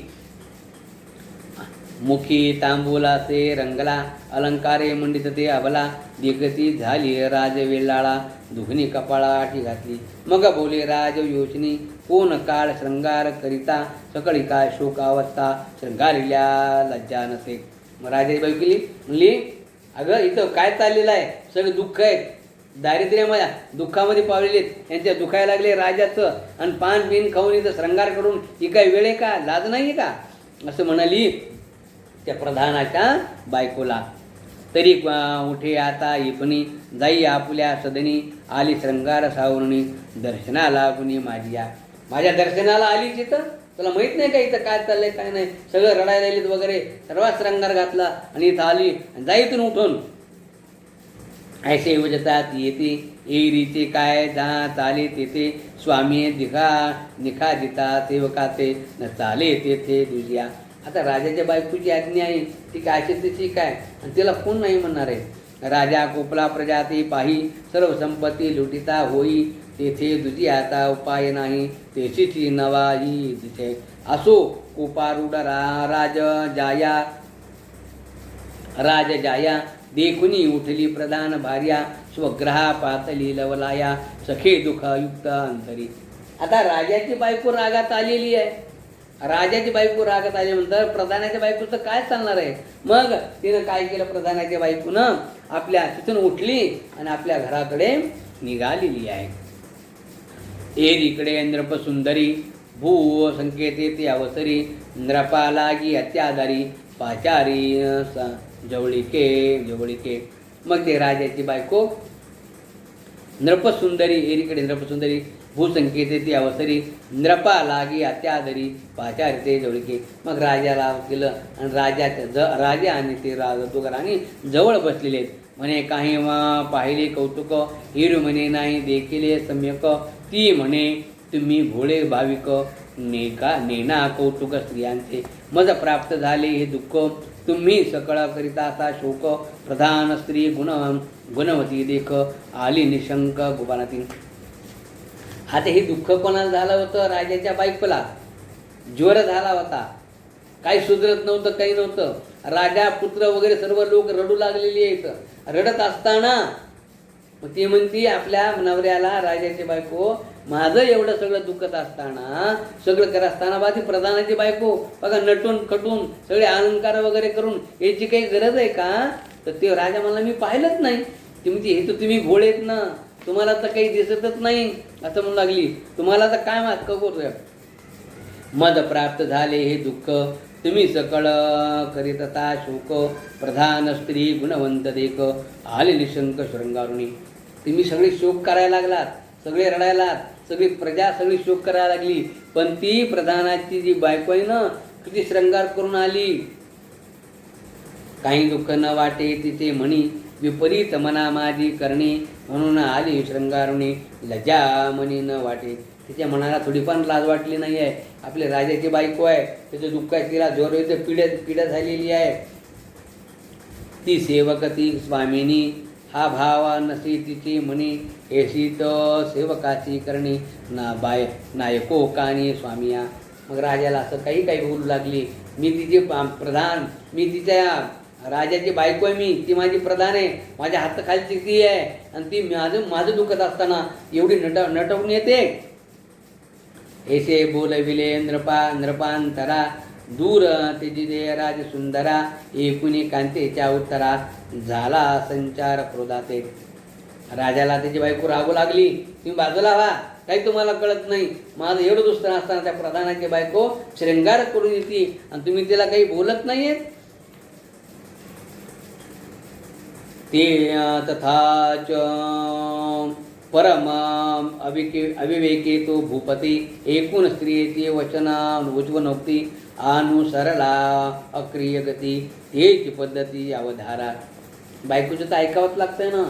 Speaker 1: मुखी तांबूलाचे रंगला अलंकारे मंडित ते अबला दिगती झाली राजवेलाळा दुघनी कपाळाठी घातली. मग बोले राज योचनी कोण काळ श्रंगार करिता सकळी काय शोकावस्था श्रंगारिल्या लज्जा नसे. मग राजाची बायको केली म्हणली अगं इथं काय चाललेलं आहे, सगळं दुःख आहे, दारिद्र्यामध्ये दुःखामध्ये पावलेले यांच्या दुखायला लागले राजाचं आणि पान बिन खाऊन इथं श्रंगार करून ही काय वेळ आहे का, लाज नाही का, असं म्हणाली त्या प्रधानाच्या बायकोला. तरी उठे आता इपणी जाई आपुल्या सदनी आली श्रंगार सावरणी दर्शनाला कुणी माझ्या दर्शनाला आली तिथं. तुला माहीत नाही का इथं काय चाललंय काय नाही, सगळं रडायला आलीत वगैरे सर्वात श्रंगार घातला आणि इथं आली आणि जाईतून उठून ऐसे युजतात येते एरीचे काय जा चाले तेथे स्वामी दिखा निखा जिता सेवकाचे न चाले तेथे दुजिया. आता राजाच्या बायकोची आज्ञा आहे ती काय तशी काय आणि तिला कोण नाही म्हणणार आहे. राजा कोपला प्रजाती पाही सर्व संपत्ती लुटिता होई तेथे दुजी आता उपाय नाही तेचीची नवाही दिसे. असो कोपारूढ राज जाया देखुनी उठली प्रधान भार्या स्वग्रहा पातली लवलाया सखे दुःखयुक्त अंतरी. आता राजाची बायको रागात आलेली आहे. राजाची बायको रागात आल्यानंतर प्रधानाच्या बायकोचं काय चालणार आहे. मग तिनं काय केलं, प्रधानाच्या बायकोनं आपल्या तिथून उठली आणि आपल्या घराकडे निघालेली आहे. एकीकडे नृप सुंदरी भू संकेते ते अवसरी नृपा लागी अत्याधारी पाचारी जवळिके. मग ते राजाची बायको नृपसुंदरी एकीकडे नृपसुंदरी भूसंकेते ती अवसरी नृपा लागी अत्यादरी पाचारी ते जवळके. मग राजाला केलं आणि राजा आणि ते दोघांनी जवळ बसलेले आहेत. म्हणे काही पाहिले कौतुक हिरू म्हणे नाही देखिले सम्यक ती म्हणे तुम्ही भोळे भाविक नेना कौतुक स्त्रियांचे मज प्राप्त झाले हे दुःख तुम्ही सकळ करिता असा शोक प्रधान स्त्री गुणवती देख आली निशंक गुबानातील. आता हे दुःख कोणाला झालं होतं, राजाच्या बायकोला ज्वर झाला होता. काही सुधरत नव्हतं, काही नव्हतं. राजा पुत्र वगैरे सर्व लोक रडू लागलेली आहेत. रडत असताना ती म्हणती आपल्या नवऱ्याला राजाची बायको माझं एवढं सगळं दुखत असताना सगळं करत असताना बा ती प्रधानाची बायको बघा नटून खटून सगळे अलंकार वगैरे करून याची काही गरज आहे का. तर ते राजा म्हणला मी पाहिलंच नाही. ती म्हणते हे तर तुम्ही घोडेत ना, तुम्हाला तर काही दिसतच नाही असं म्हणू लागली. तुम्हाला तर काय मात करतोय. मद प्राप्त झाले हे दुःख तुम्ही सकळ करीतता शोक प्रधान स्त्री गुणवंत देख आले निशंक शृंगारुणी. तुम्ही सगळे शोक करायला लागलात, सगळे रडायलात, सगळी प्रजा सगळी शोक करायला लागली. पण ती प्रधानाची जी बायको आहे ना किती श्रंगार करून आली. काही दुःख न वाटे तिचे म्हणी विपरीत मना माझी करणे म्हणून आली शृंगारुणी लज्जा मनी न वाटे. तिच्या मनाला थोडी पण लाज वाटली नाही आहे. आपल्या राजाची बायको आहे, त्याचं दुःख आहे, तिला जोर येते, पीडा झालेली आहे. ती सेवकती स्वामिनी हा भाव नसी तिची म्हणी ऐशी तर सेवकाची करणी ना नायको कानी स्वामिया. मग राजाला असं काही बोलू लागली. मी तिचे प्रधान, मी तिच्या राजाची बायको आहे, ती माझी प्रधान आहे, माझ्या हाताखालची ती आहे आणि ती माझं दुखत असताना एवढी नटवून येते. ऐसे बोलविले नृपांतरा दूर तेजिदे राज सुंदरा एकुणी कांतेच्या उत्तरा झाला संचार क्रोधाते. राजाला त्याची बायको रागू लागली. तुम्ही बाजूला व्हा, काही तुम्हाला कळत नाही. माझं एवढं दुसरं असताना त्या प्रधानाची बायको श्रृंगार करून येते आणि तुम्ही तिला काही बोलत नाहीयेत. ते तथाच परम अविवेके तो भूपती एकूण स्त्रियेचे वचन उज्वनोक्ती अनुसरला अक्रिय गती हेची पद्धती अवधारा. बायकोचं तर ऐकावंच लागतंय ना.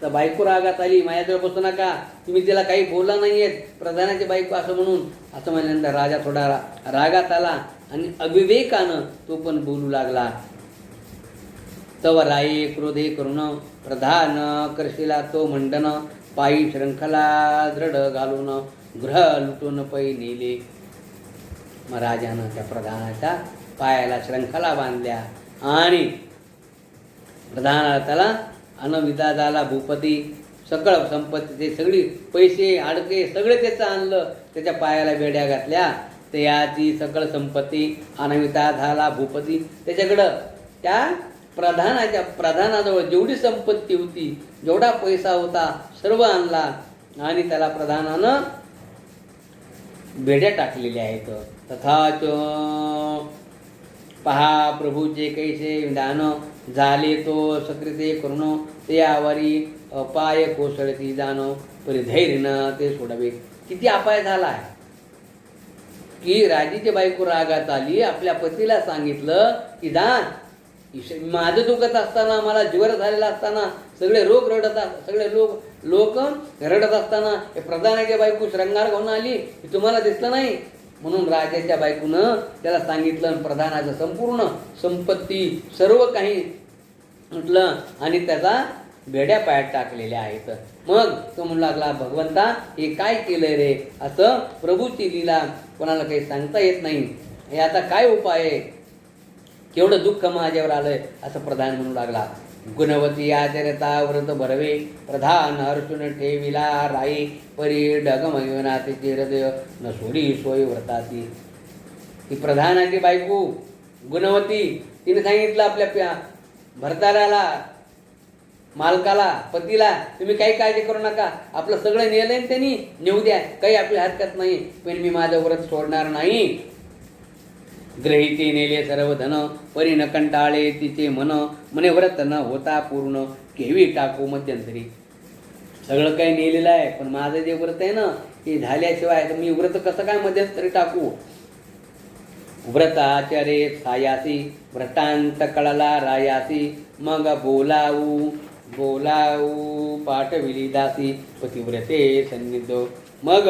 Speaker 1: तर बायको रागात आली, माझ्याजवळ बसू नका, तुम्ही तिला काही बोला नाही आहेत, प्रधानाची बायको असं म्हणून असं म्हणल्यानंतर राजा थोडा रागात आला आणि अविवेकानं तो पण बोलू लागला. तव राये क्रोधे करून प्रधान करशिला तो मंडन पायी श्रंखला दृढ घालून गृह लुटून पै नेले. मग राजानं त्या प्रधानाच्या पायाला श्रंखला बांधल्या आणि प्रधानाला त्याला अनविदा झाला भूपती. सकळ संपत्ती सगळी पैसे आडके सगळे त्याचं आणलं, त्याच्या पायाला बेड्या घातल्या. त्याची सकळ संपत्ती अनविता झाला भूपती. त्याच्याकडं त्या प्रधानाजवळ जेवढी संपत्ती होती, जेवढा पैसा होता, सर्व आणला आणि त्याला प्रधानानं बेड्या टाकलेल्या आहेत. तथाच पहा प्रभूचे कैसे विधान झाले तो सकृते करून ते आवारी अपाय कोसळती जाण परिधैर्यनं ते सोडावे. किती अपाय झाला आहे की राजीची बायको रागात आली, आपल्या पतीला सांगितलं की दान माझं दुखत असताना, मला ज्वर झालेला असताना, सगळे लोक रडत असताना हे प्रधानाच्या बायको श्रंगार घेऊन आली, तुम्हाला दिसलं नाही. म्हणून राजाच्या बायकोनं त्याला सांगितलं, प्रधानाचं संपूर्ण संपत्ती सर्व काही म्हटलं आणि त्याचा बेड्या पायात टाकलेल्या आहेत. मग तो म्हणू लागला, भगवंता हे काय केलंय रे? असं प्रभूची लीला कोणाला काही सांगता येत नाही. हे आता काय उपाय आहे? केवढं दुःख माझ्यावर आलंय असं प्रधान म्हणू लागला. गुणवती आचरता व्रत भरवे प्रधान हर्षून ठेविला राई परी डगमनाथीचे हृदय न सोडी सोय व्रताची. ती प्रधानाची बायको गुणवती, तिने सांगितलं आपल्या भरताराला, मालकाला, पतीला, तुम्ही काही काळजी करू नका, आपलं सगळं नेलंय त्यांनी, नेऊ द्या, काही आपली हरकत नाही, पण मी माझं व्रत सोडणार नाही. ग्रहिते नेले सर्व धन परी न कंटाळे तिचे मन मने व्रत न होता पूर्ण केवी टाकू मध्यंतरी. सगळं काही नेलेलं आहे, पण माझं जे व्रत आहे ना ते झाल्याशिवाय मी व्रत कसं काय मध्यंतरी टाकू. व्रताचरे सायासी व्रतांत कळला रायासी मग बोलाऊ पाठविली दासी पतिव्रते सन्निधो. मग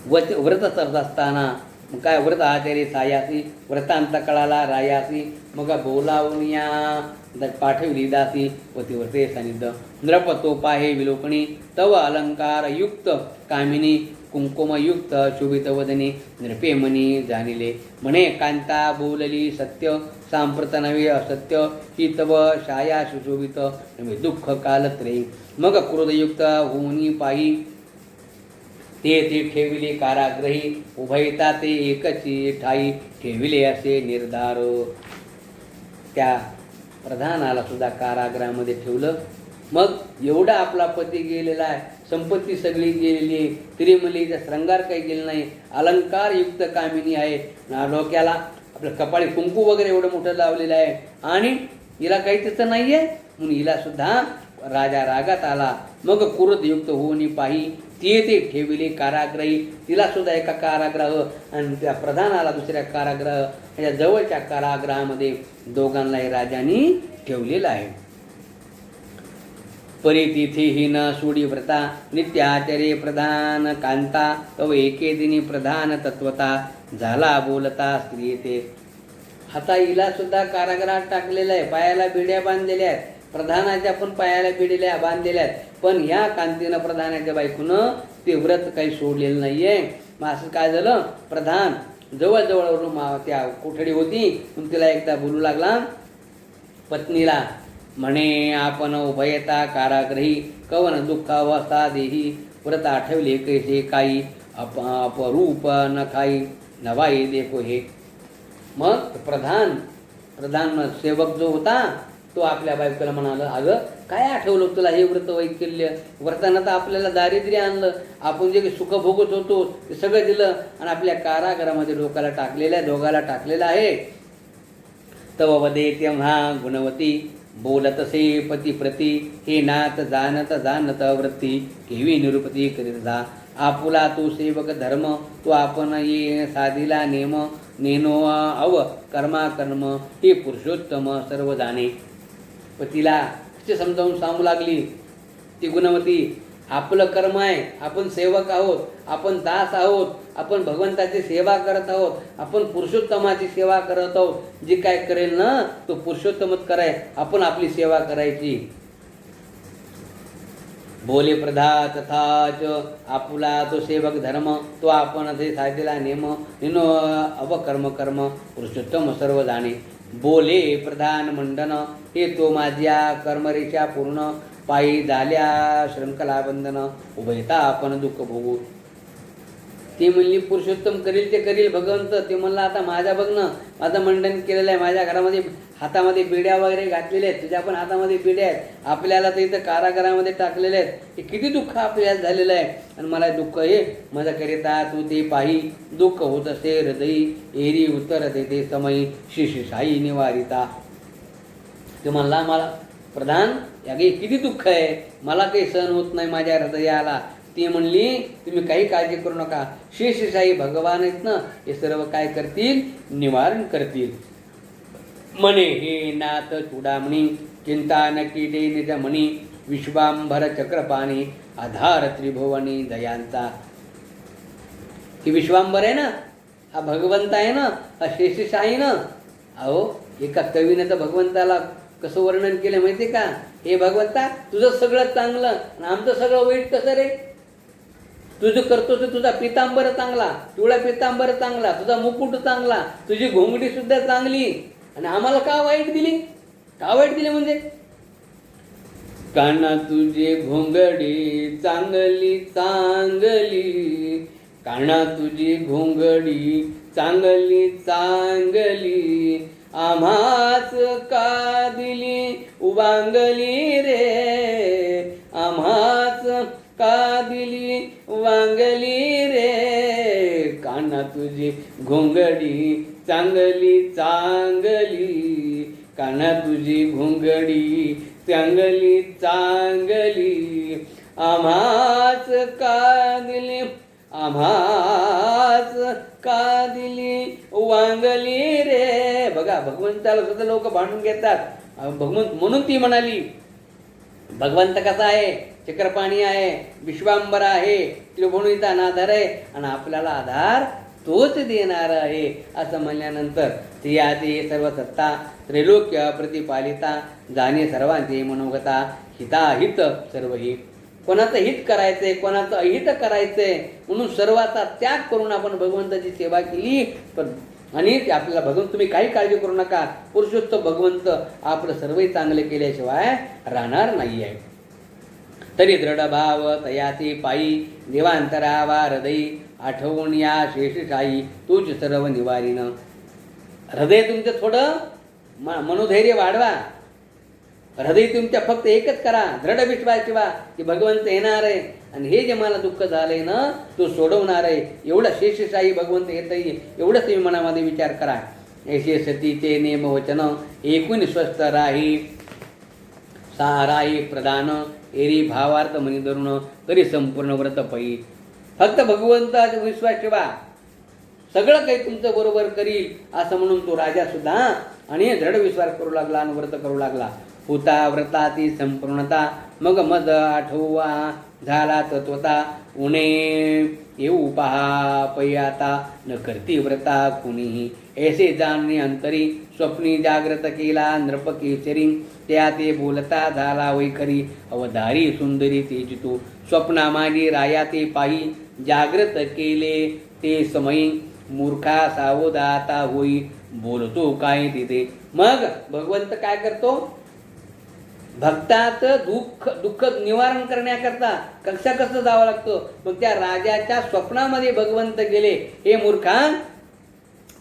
Speaker 1: व्रत करत असताना मग काय व्रत आचार्य सायासी व्रतांत कळाला रायासी मग बोलावून या पाठविली दासी पतिव्रते सानिध्य. नृप तो पाहे विलोकणी तव अलंकार युक्त कामिनी कुंकुमयुक्त शोभित वदनी नृपे मनी जाणिले. म्हणे कांता बोलली सत्य सांप्रत नवे असत्य ही तव छाया सुशोभित नवे दुःख कालत्रे. मग क्रोधयुक्त होऊनी पाही ते ठेविले काराग्रही उभयता ते एकची ठाई ठेविले असे निर्धार. त्या प्रधानाला सुद्धा कारागृहामध्ये ठेवलं. मग एवढा आपला पती गेलेला आहे, संपत्ती सगळी गेलेली आहे, तरी मुलीचा श्रंगार काही गेला नाही, अलंकार युक्त कामिनी आहे, डोक्याला आपलं कपाळी कुंकू वगैरे एवढं मोठं लावलेलं आहे आणि हिला काही तिथं नाही आहे, म्हणून हिला सुद्धा राजा रागात आला. मग क्रोधयुक्त होऊन पाही ते ठेविले कारागृही, तिला सुद्धा एका कारागृह आणि त्या प्रधानाला दुसऱ्या कारागृह, ह्याच्या जवळच्या कारागृहामध्ये दोघांनाही राजांनी ठेवलेलं आहे. परितिथी न सोडी व्रता नित्याचरे प्रधान कांता तव एके दिनी प्रधान तत्वता झाला बोलता स्त्री ते. आता हिला सुद्धा कारागृहात टाकलेलं आहे, पायाला बिड्या बांधलेल्या आहेत, प्रधानाच्या पण पायाला बिड्या बांधलेल्या आहेत, पण ह्या कांतीनं प्रधानाच्या बायकोनं ते व्रत काही सोडलेलं नाहीये. मग असं काय झालं, प्रधान जवळजवळ त्या कोठडी होती, पण तिला एकदा बोलू लागला पत्नीला, म्हणे आपण उभयता कारागृही कवन दुःखावस्था देही व्रत आठवले कैसे काही अपरूप न काही नवाई देखो हे. मग प्रधान सेवक जो होता तो आपल्या बायकोला म्हणाला, अगं काय आठवलं तुला हे व्रत वैकल्य, व्रतानं तर आपल्याला दारिद्र्य आणलं, आपण जे सुख भोगत होतो ते सगळं दिलं आणि आपल्या कारागृहामध्ये दोघाला टाकलेलं आहे. तव वदे तेव्हा गुणवती बोलतसे पती प्रती हे नाथ जानत जानत वृत्ती केवी निरुपती करीत जा आपुला तू सेवक धर्म तो आपण ये साधिला नेम नेनो अव कर्मा कर्म हे पुरुषोत्तम सर्व जाणे. पतीला कसे समजावून सांगू लागली ती गुणवती. आपलं कर्म आहे, आपण सेवक आहोत, आपण दास आहोत, आपण भगवंताची सेवा करत आहोत, आपण पुरुषोत्तमाची सेवा करत आहोत. जे काय करेल ना तो पुरुषोत्तमच कराय, आपण आपली सेवा करायची. बोले प्रधा तथाच आपुला तो सेवक धर्म तो आपण असे साधेला नेम निनो अवकर्म कर्म पुरुषोत्तम सर्व जाणे. बोले प्रधान मंडन हे तो माझ्या कर्मरेषा पूर्ण पायी झाल्या श्रंखला बंधन उभयता आपण दुःख भोगू. ती म्हणली पुरुषोत्तम करील ते करील भगवंत. ते म्हणलं आता माझ्या बघ ना, माझं मंडन केलेलं आहे, माझ्या घरामध्ये हातामध्ये बिड्या वगैरे घातलेल्या आहेत, तुझ्या पण हातामध्ये बिड्या आहेत, आपल्याला तर इथं कारागारामध्ये टाकलेले आहेत. हे किती दुःख आपल्याला झालेलं आहे आणि मला दुःख हे माझा करिता तू ते पाही दुःख होत असे हृदयी एरी उत्तर देते समयी शिशी साई निवारिता. ते म्हणला मला प्रधान यागे किती दुःख आहे, मला काही सहन होत नाही माझ्या हृदयाला. ती म्हणली तुम्ही काही काळजी करू नका, शेषशाही भगवान आहेत ना, हे सर्व काय करतील निवारण करतील. म्हणे हे नाथ चूडामणी चिंता नकी दे निज मणी विश्वांभर चक्रपाणी आधार त्रिभुवनी दयांचा. ही विश्वांभर आहे ना, हा भगवंत आहे ना, हा शेषशाही ना. अहो एका कवीने तर भगवंताला कसं वर्णन केलं माहिती आहे का, हे भगवंता तुझं सगळं चांगलं आणि आमचं सगळं वाईट कसं रे. तुझं करतोस तुझा पितांबर चांगला, पिवळा पितांबर चांगला, तुझा मुकुट चांगला, तुझी घोंगडी सुद्धा चांगली आणि आम्हाला का वाईट दिली. का वाईट दिली म्हणजे काना तुझी घोंगडी चांगली चांगली, काना तुझी घोंगडी चांगली चांगली, आम्हाच का दिली वांगली रे, आम्हाच का दिली वांगली रे. काना तुझी घोंगडी चांगली चांगली, काना तुझी घोंगडी चांगली चांगली, आम्हाच का दिली, आम्हाच का दिली वांगली रे. बघा भगवंताला सुद्धा लोक भांडून घेतात. भगवंत म्हणून ती म्हणाली भगवंत कसा आहे, चक्रपाणी आहे, विश्वांबर आहे, त्रिभुवनीचा नाधार आहे आणि आपल्याला आधार तोच देणार आहे. असं म्हणल्यानंतर ती आधी सर्व सत्ता त्रैलोक्य प्रतिपालिता जाणे सर्वांचे मनोगता हिताहित सर्वही. कोणाचं हित करायचंय, कोणाचं अहित करायचंय म्हणून सर्वाचा त्याग करून आपण भगवंताची सेवा केली पण आणि ते आपल्याला भगवंत तुम्ही काही काळजी करू नका, पुरुषोत्तम भगवंत आपलं सर्वही चांगले केल्याशिवाय राहणार नाही आहे. तरी दृढ भाव तयाती पायी देवांतरावा हृदयी आठवून या शेषशाही तूच सर्व निवारीन. हृदय तुमचं थोडं मनोधैर्य वाढवा, हृदय तुमच्या फक्त एकच करा, दृढ विश्वास ठेवा की भगवंत येणार आहे आणि हे जे मला दुःख झालंय ना तो सोडवणार आहे. एवढं शेषशाही भगवंत येत येईल एवढंच तुम्ही मनामध्ये विचार करा. ऐसे सतीचे नेम वचन एकूण स्वस्थ राही साराही प्रदान एरी भावार्थ मनी धरून तरी संपूर्ण व्रत पै. फक्त भगवंताचा विश्वास ठेवा, सगळं काही तुमचं बरोबर करील असं म्हणून तो राजा सुद्धा आणि दृढ विश्वास करू लागला आणि व्रत करू लागला. होता व्रताची संपूर्णता मग मद आठवा झाला तत्वता उणे येऊ पहा पै आता न करती व्रता कुणीही. ऐसे जाणणे अंतरी स्वप्नी जाग्रत केला नृप केसरी त्या ते बोलता झाला वैखरी अवधारी सुंदरी तेजितो स्वप्नामागी राया ते पायी जाग्रत केले ते समयी मूर्खा सावधाता होई बोलतो काय तिथे. मग भगवंत काय करतो, भक्ताच दुःख निवारण करण्याकरता कसं जावं लागतं. मग त्या राजाच्या स्वप्नामध्ये भगवंत गेले. हे मूर्खा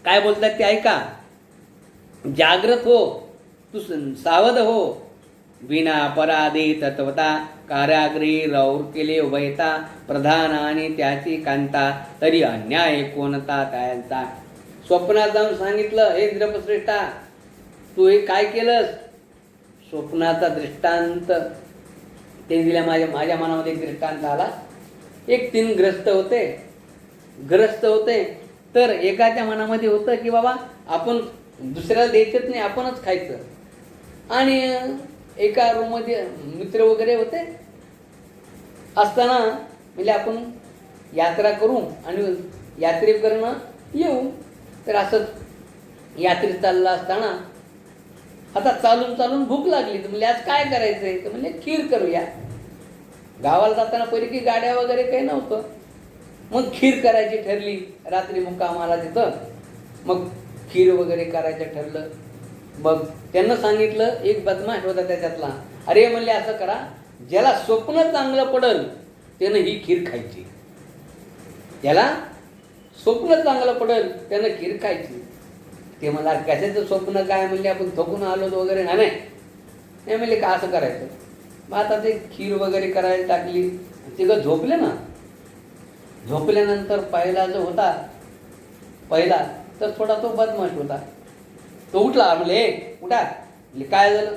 Speaker 1: काय बोलतात ते ऐका, जागृत हो, तू सावध हो. विना अपराधे तत्वता कारागृही रौर केले उभयता प्रधान आणि त्याची कांता तरी अन्याय कोणता त्यांचा. स्वप्नात जाऊन सांगितलं हे इंद्रपश्रेष्ठा तू हे काय केलंस, स्वप्नाचा दृष्टांत ते दिल्या. माझ्या मनामध्ये एक दृष्टांत आला. एक 3 ग्रस्त होते. तर एकाच्या मनामध्ये होतं की बाबा आपण दुसऱ्याला द्यायचंच नाही, आपणच खायचं. आणि एका रूममध्ये मित्र वगैरे होते. असताना म्हणजे आपण यात्रा करू आणि यात्रेकरनं येऊ. तर असंच यात्रेत चाललं असताना आता चालून भूक लागली. तर म्हणजे आज काय करायचं आहे? तर म्हणजे खीर करूया. गावाला जाताना पहिले की गाड्या वगैरे काही नव्हतं. मग खीर करायची ठरली. रात्री मुक्काम आला तिथं. मग खीर वगैरे करायचं ठरलं. मग त्यांना सांगितलं, एक बदमाश होता त्याच्यातला, अरे म्हणले असं करा, ज्याला स्वप्न चांगलं पडल त्यानं ही खीर खायची. ज्याला स्वप्न चांगलं पडल त्यानं खीर खायची. ते मला कशाचं स्वप्न काय म्हणले, आपण थकून आलो वगैरे नाही म्हणले का असं करायचं. मग आता ते खीर वगैरे करायला टाकली. तिघं झोपले ना. झोपल्यानंतर पहिला जो होता तर थोडा तो बदमाश होता. तो उठला. म्हणले उठा. म्हणले काय झालं?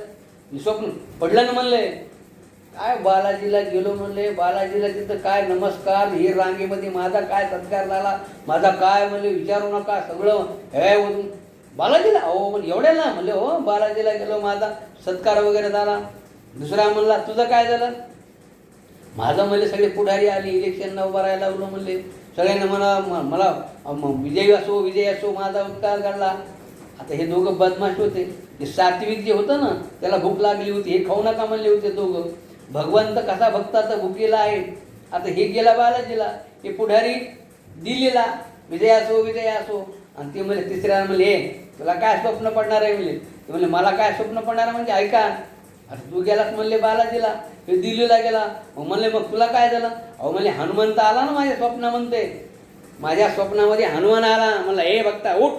Speaker 1: मी स्वप्न पडलं ना. म्हणले काय बालाजीला गेलो. म्हणले बालाजीला तिथं काय नमस्कार, हे रांगेमध्ये माझा काय सत्कार झाला, माझा काय म्हणले विचारू नका. सगळं हे बालाजीला हो म्हणजे एवढ्याला. म्हणले हो बालाजीला गेलो, माझा सत्कार वगैरे झाला. दुसरा म्हणला तुझं काय झालं? माझं म्हणले सगळे पुढारी आली, इलेक्शनला उभं राहायला लावलं. म्हणले सगळ्यांना मला विजय असो माझा उपकार घडला. आता हे दोघं बदमाश होते. ते सात्विक जे होतं ना, त्याला भूक लागली होती. हे खाऊ नका म्हणले होते दोघं. भगवंत कसा भक्ताचा भुकेला आहे. आता हे गेला बालाजीला, हे पुढारी दिल्लीला, विजय असो. आणि ते म्हणले तिसऱ्या म्हणले तुला काय स्वप्न पडणार आहे? म्हणले ते म्हणले मला काय स्वप्न पडणार आहे म्हणजे ऐका. आता तू गेलास म्हणले बालाजीला, हे दिल्लीला गेला. म्हणले मग तुला काय झालं? अहो म्हणले हनुमंत आला ना माझ्या स्वप्ना. म्हणते माझ्या स्वप्नामध्ये हनुमान आला. म्हणलं हे बघता उठ.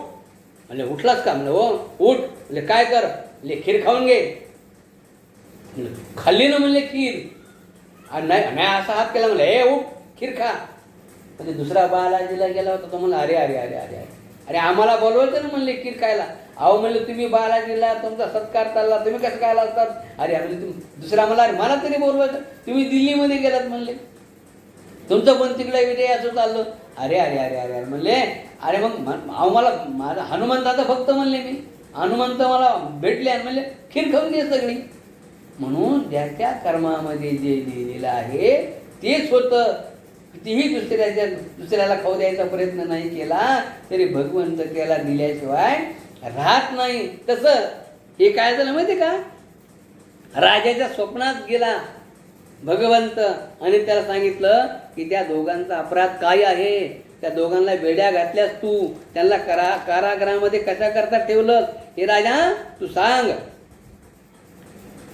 Speaker 1: म्हणले उठलास का? म्हणलं हो उठ. म्हणले काय कर? म्हणले खीर खाऊन घे. खाल्ली ना म्हणले खीर. आणि नाही असा हात केला. म्हणलं हे उठ खीर खा. म्हणजे दुसरा बालाजीला गेला होता. तो म्हणला अरे अरे अरे अरे अरे अरे आम्हाला बोलवायचं ना म्हणले खीर खायला. अहो म्हणले तुम्ही बालाजीला तुमचा सत्कार चालला, तुम्ही कसं काय असतात? अरे म्हणले तुम्ही दुसरा मला अरे मला तरी बोलवायचं, तुम्ही दिल्लीमध्ये गेलात म्हणले, तुमचं पण तिकडे विजय असं चाललं. अरे अरे अरे अरे अरे म्हणले अरे मग अहो मला माझा हनुमंताचा भक्त म्हणले मी, हनुमंत मला भेटले आणि म्हणले खीर खाऊन घे सगळी. म्हणून ज्याच्या कर्मामध्ये जे लिहिलेलं आहे तेच होतं. कितीही दुसऱ्याला खाऊ द्यायचा प्रयत्न नाही केला तरी भगवंत त्याला दिल्याशिवाय राहत नाही. तसं हे काय झालं माहिती का? राजाच्या स्वप्नात गेला भगवंत आणि त्याला सांगितलं की त्या दोघांचा अपराध काय आहे, त्या दोघांना बेड्या घातल्यास तू, त्यांना कारागृहामध्ये कशा करता ठेवलं हे राजा तू सांग.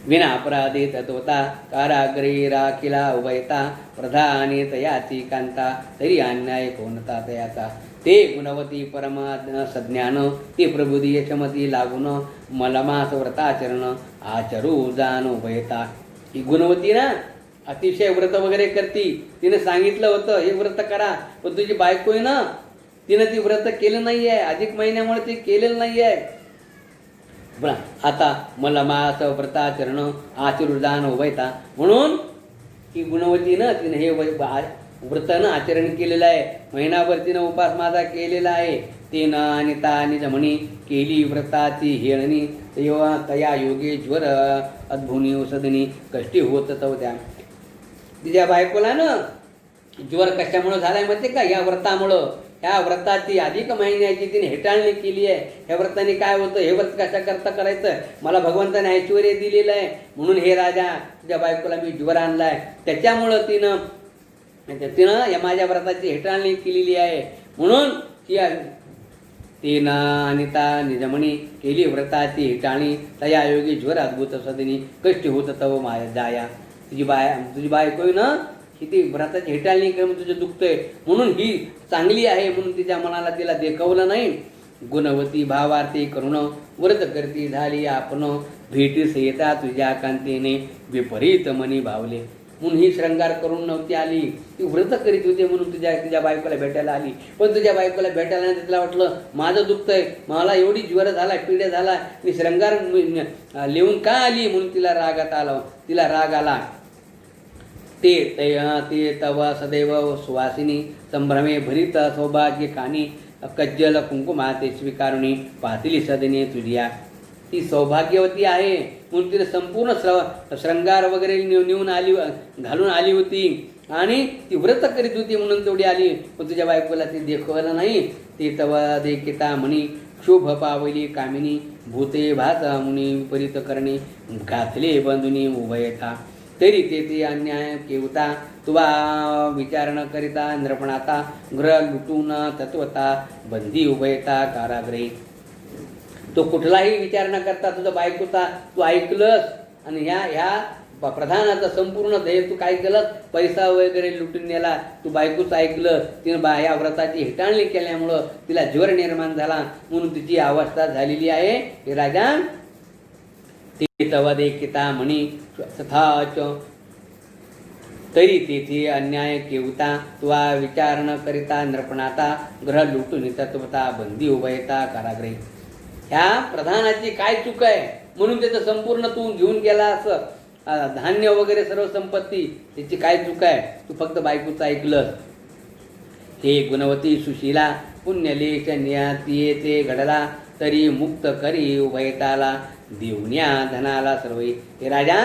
Speaker 1: विना अपराधे तत्वता कारागृहे राखिला उभयता प्रधाने तयाची कांता तरी अन्याय कोणता तयाचा. ते गुणवती परमा सज्ञान ते प्रबुधी यशमती लागून मलमास व्रताचरण आचरू जाण उभयता. ही गुणवती ना अतिशय व्रत वगैरे करती. तिने सांगितलं होतं हे व्रत करा, पण तुझी बायको आहे ना तिनं ती व्रत केलं नाही आहे, अधिक महिन्यामुळे ती केलेलं नाही आहे. आता मला मास व्रताचरण आचरुदान उभयता म्हणून ही गुणवतीनं तिनं हे व्रतानं आचरण केलेलं आहे. महिनाभर तिनं उपास माझा केलेला आहे. तिनं आणि ता निजमणी केली व्रताची हेळणी तया योगेश्वर अद्भुनी औषधनी कष्टी होत तवत्या. तिच्या बायकोला ना ज्वर कशामुळं झालाय माहिती का? या व्रतामुळं. ह्या व्रताची अधिक महिन्याची तिने हेटाळणी केली आहे. ह्या व्रताने काय होतं, हे व्रत कशा करता करायचं, मला भगवंताने ऐश्वर्य दिलेलं आहे म्हणून हे राजा तुझ्या बायकोला मी ज्वर आणलाय, त्याच्यामुळं तिनं या माझ्या व्रताची हेटाळणी केलेली आहे. म्हणून तिनं अनिता निजमणी केली व्रताची हेटाळणी तया योगी ज्वर अद्भुत सदनी कष्टी होत तव माया जाया. तुझी बायको ना किती व्रताची हेटाळणी करून तुझं दुखतंय म्हणून ही चांगली आहे म्हणून तिच्या मनाला तिला देखवलं नाही. गुणवती भावार्थी करुण व्रत करती झाली आपण भेटीस येता तुझ्या कांतीने विपरीत मनी भावले. म्हणून ही श्रंगार करून नव्हती आली, ती व्रत करीत होती म्हणून तुझ्या बायकोला भेटायला आली. पण तुझ्या बायकोला भेटायला नाही, तिला वाटलं माझं दुखतंय, मला एवढी ज्वर झाला, पिढ्या झाला, मी श्रंगार लिहून का आली, म्हणून तिला राग आला. ते तव सदैव सुवासिनी संभ्रमे भरित सौभाग्य कानी कज्जल कुंकुमा ते स्वीकारुणी पातिली सदने तुझिया. ती सौभाग्यवती आहे म्हणून तिने संपूर्ण श्रंगार वगैरे घालून आली होती आणि ती व्रत करीत होती म्हणून तेवढी आली. पण तुझ्या बायकोला ती देखवलं नाही. ते तव देखिता म्हणी शुभ पावली कामिनी भूते भात मुनी विपरीत करणे घातले बंधुनी उभयता. तरी ते अन्याय केवता तुवा विचार न करिता नृपणाता ग्रह लुटून तत्वता बंदी उभयता कारागृही. तो कुठलाही विचार न करता तुझा बायकोचा तू ऐकलंस आणि ह्या प्रधानाचं संपूर्ण ध्येय तू काय केलं, पैसा वगैरे लुटून नेला. तू बायकोचं ऐकलं, तिनं ह्या व्रताची हेटाळणी केल्यामुळं तिला ज्वर निर्माण झाला म्हणून तिची अवस्था झालेली आहे. हे राजा ते तव देखिता म्हणी तथाच तरी तेथे अन्याय केवता तुवा विचार न करिता नृपणाता ग्रह लुटून तत्वता बंदी उभयता कारागृही. ह्या प्रधानाची काय चूक आहे म्हणून त्याचं संपूर्ण तू घेऊन गेला असं धान्य वगैरे सर्व संपत्ती, त्याची काय चूक आहे, तू फक्त बायकोचं ऐकलंस. हे गुणवती सुशीला पुण्यलेश नियाती ते घडला तरी मुक्त करी उभयताला देवन्या धनाला सर्वे. हे राजा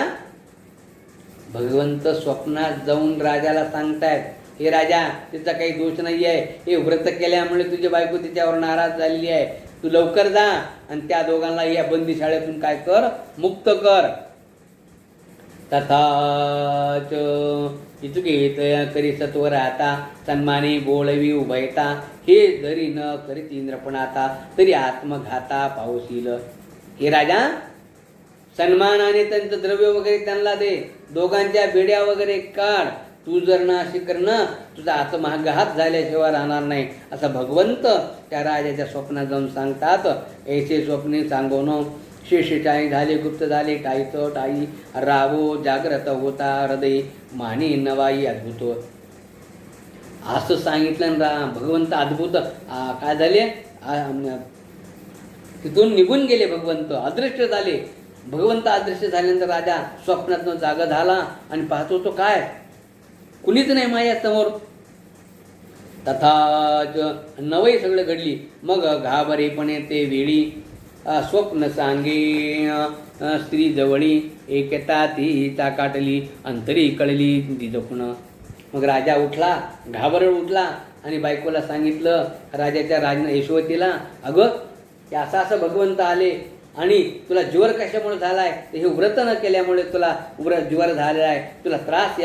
Speaker 1: भगवंत स्वप्नात जाऊन राजाला सांगतायत, हे राजा तिचा काही दोष नाही आहे, हे व्रत केल्यामुळे तुझी बायको तिच्यावर नाराज झालेली आहे, तू लवकर जा आणि त्या दोघांना या बंदीशाळेतून काय कर, मुक्त कर. तथाच इचुकेत करी सत्वर आता सन्माने बोळवी उभयता. हे जरी न करीत इंद्रपणाता तरी आत्मघाता पावशील. हे राजा सन्मानाने त्यांचं द्रव्य वगैरे त्यांना दे, दोघांच्या बेड्या वगैरे काढ, तू जर ना अशी कर ना तुझा आत्मघात झाल्याशिवाय राहणार नाही असं भगवंत त्या राजाच्या स्वप्नात जाऊन सांगतात. ऐसे स्वप्ने सांगोनो शेषशाही झाले गुप्त झाले टाई रावो जाग्रत होता हृदय मानी नवाई अद्भुत. असं सांगितलं ना भगवंत. अद्भुत काय झाले, तिथून निघून गेले भगवंत, अदृश्य झाले. भगवंत अदृश्य झाल्यानंतर राजा स्वप्नातून जागा झाला आणि पाहतो तो काय, कुणीच नाही माझ्या समोर. तथाच नवई सगळं घडली. मग घाबरेपणे ते वेळी स्वप्न सांगे स्त्री जवळी एकता ती चाकाटली अंतरी कळली ती जखून. मग राजा उठला, घाबरत उठला आणि बायकोला सांगितलं, राजाच्या यशोवतीला, अगं असं भगवंत आले आणि तुला ज्वर कशामुळे झालाय, हे व्रत न केल्यामुळे तुला ज्वर झालेला आहे, तुला त्रास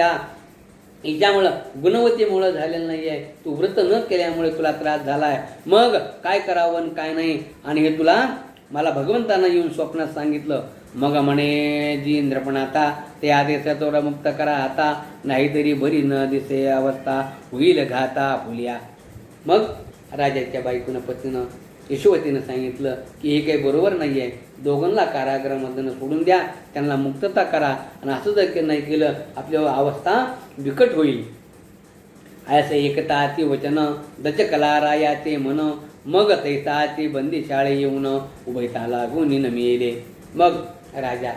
Speaker 1: हिच्यामुळं गुणवतीमुळं झालेलं नाही आहे, तू व्रत न केल्यामुळे तुला त्रास झाला आहे. मग काय करावं काय नाही, आणि हे तुला मला भगवंतानं येऊन स्वप्नात सांगितलं. मग म्हणे जी इंद्रपणाता ते आदेशातोर मुक्त करा आता, नाहीतरी बरी न दिसे अवस्था होईल घाता फुलिया. मग राजाच्या बायकोनं पत्नीनं यशोवतीनं सांगितलं की हे काही बरोबर नाही आहे, दोघांना कारागृहामधून सोडून द्या, त्यांना मुक्तता करा, आणि असं जर नाही केलं आपली अवस्था बिकट होईल. असे एकता ती वचन दचकला रायाचे मन, मग तैसा ते बंदीशाळे येऊन उभयता लागून मेले. मग राजा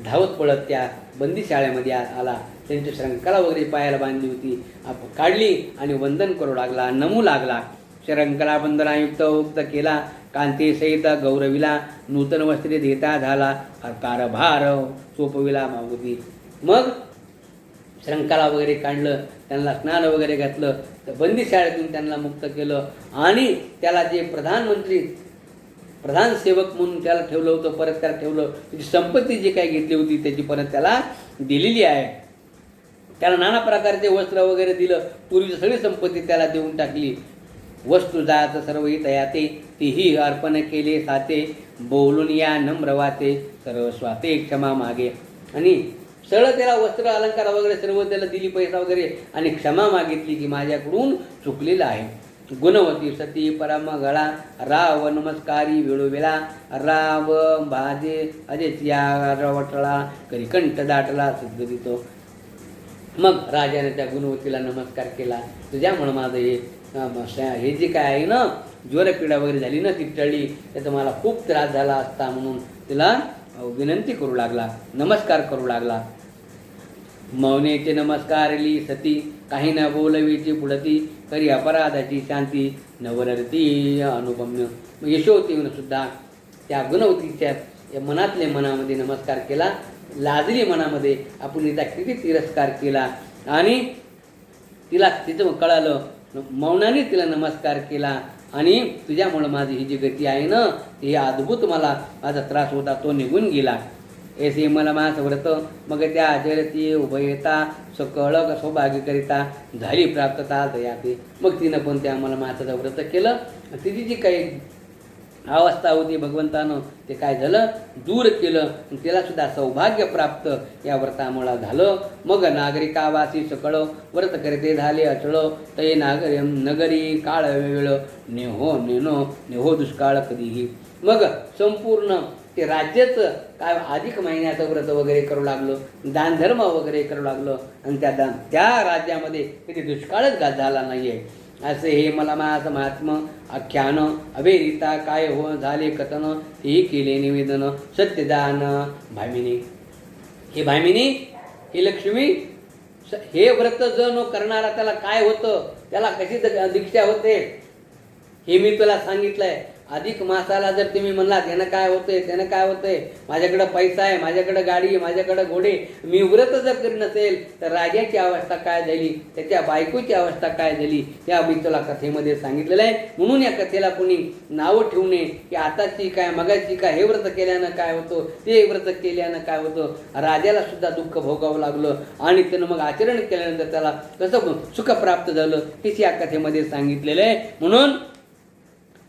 Speaker 1: धावत पळत त्या बंदीशाळेमध्ये आला, त्यांची श्रंखला वगैरे पायाला बांधली होती काढली आणि वंदन करू लागला, नमू लागला. श्रंखला बंधनायुक्त उक्त केला, कांतीसहित गौरविला, नूतन वस्त्रे देता झाला, कारभार सोपविला मागुती. मग श्रंखला वगैरे काढलं, त्यांना स्नान वगैरे घातलं, तर बंदीशाळेतून त्यांना मुक्त केलं आणि त्याला जे प्रधान सेवक म्हणून त्याला ठेवलं होतं परत त्याला ठेवलं. त्याची संपत्ती जी काही घेतली होती त्याची परत त्याला दिलेली आहे. त्याला नाना प्रकारचे वस्त्र वगैरे दिलं, पूर्वीची सगळी संपत्ती त्याला देऊन टाकली. वस्तू जात सर्व तयाते तीही अर्पण केले साते, बोलून या नम्र वाते सर्व स्वाते क्षमा मागे. आणि सगळं त्याला वस्त्र अलंकार वगैरे सर्व त्याला दिली, पैसा वगैरे, आणि क्षमा मागितली की माझ्याकडून चुकलेलं आहे. गुणवती सती परम गळा राव नमस्कारी वेळोवेळा, राव भाजे अजेचिया रवटळा करी कंठ दाटला सद्गदितो. मग राजाने त्या गुणवतीला नमस्कार केला. तुझ्यामुळं माझं हे जे काय आहे ना, ज्वरपीडा वगैरे झाली ना ती टळली, त्याचा मला खूप त्रास झाला असता म्हणून तिला विनंती करू लागला, नमस्कार करू लागला. मौनेचे नमस्कारली सती, काही न बोलवीची पुढती, करी अपराधाची शांती, नवरती अनुपम्य. यशोवतीनं सुद्धा त्या गुणवतीच्या मनातले मनामध्ये नमस्कार केला, लाजली मनामध्ये, आपण तिचा किती तिरस्कार केला आणि तिला तिचं कळालं, मौनाने तिला नमस्कार केला आणि तुझ्यामुळं माझी ही जी गती आहे ना, ही अद्भुत, मला माझा त्रास होता तो निघून गेला. ऐसे मला मास व्रत मग त्या जलती उभयता सकळ सौभाग्यकरिता झाली प्राप्तता दयाते. मग तिनं पण त्या मला मासाचं व्रत केलं. तिची जी काही अवस्था होती भगवंतानं ते काय झालं, दूर केलं. तिला सुद्धा सौभाग्य प्राप्त या व्रतामुळं झालं. मग नागरिकावासी सकळ व्रत करते झाले अचळ, तै नगरी काळ वेळ नेहो दुष्काळ कधीही. मग संपूर्ण ते राज्याचं काय अधिक महिन्याचं व्रत वगैरे करू लागलं, दानधर्म वगैरे करू लागलं आणि त्या राज्यामध्ये कधी दुष्काळच झाला नाही आहे. असे हे मला माझं महात्म आख्यान अभेदिता काय हो झाले कथन, हेही केले निवेदन सत्यदान भामिनी. हे भामिनी, हे लक्ष्मी, हे व्रत जो न करणारा त्याला काय होतं, त्याला कशी दीक्षा होते हे मी तुला सांगितलंय. अधिक मासाला जर तुम्ही म्हणलात यानं काय होतंय त्यानं काय होतंय, माझ्याकडं पैसा आहे, माझ्याकडं गाडी आहे, माझ्याकडं घोडे, मी व्रत जर करी नसेल तर राजाची अवस्था काय झाली, त्याच्या बायकोची अवस्था काय झाली, त्या मी तुला कथेमध्ये सांगितलेलं आहे. म्हणून या कथेला कोणी नावं ठेवू नये की आताची काय मगाची काय, हे व्रत केल्यानं काय होतं, ते व्रत केल्यानं काय होतं. राजाला सुद्धा दुःख भोगावं लागलं आणि त्यानं मग आचरण केल्यानंतर त्याला कसं सुख प्राप्त झालं हेच या कथेमध्ये सांगितलेलं आहे. म्हणून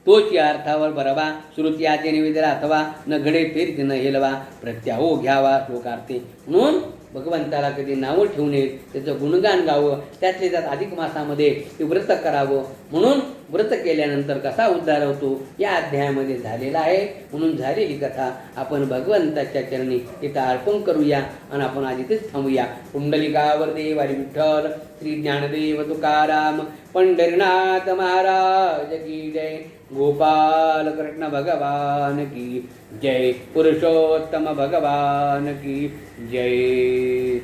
Speaker 1: तोच या अर्थावर बरवा श्रुती आते निवेदला अथवा न घडे फेरीत न हेलवा, प्रत्याहो घ्यावा श्लोकार्थे. म्हणून भगवंताला कधी नावं ठेवू नये, त्याचं गुणगान गावं, त्यातले त्यात अधिक मासामध्ये ते व्रत करावं. म्हणून व्रत केल्यानंतर कसा उद्धार होतो या अध्यायामध्ये झालेला आहे. म्हणून झालेली कथा आपण भगवंताच्या चरणी तिथं अर्पण करूया आणि आपण आज इथेच थांबूया. कुंडलिकावर देवारी विठ्ठल, श्री ज्ञानदेव तुकाराम, पंढरीनाथ महाराज की जय, गोपाल कृष्ण भगवान की जय, पुरुषोत्तम भगवान की जय.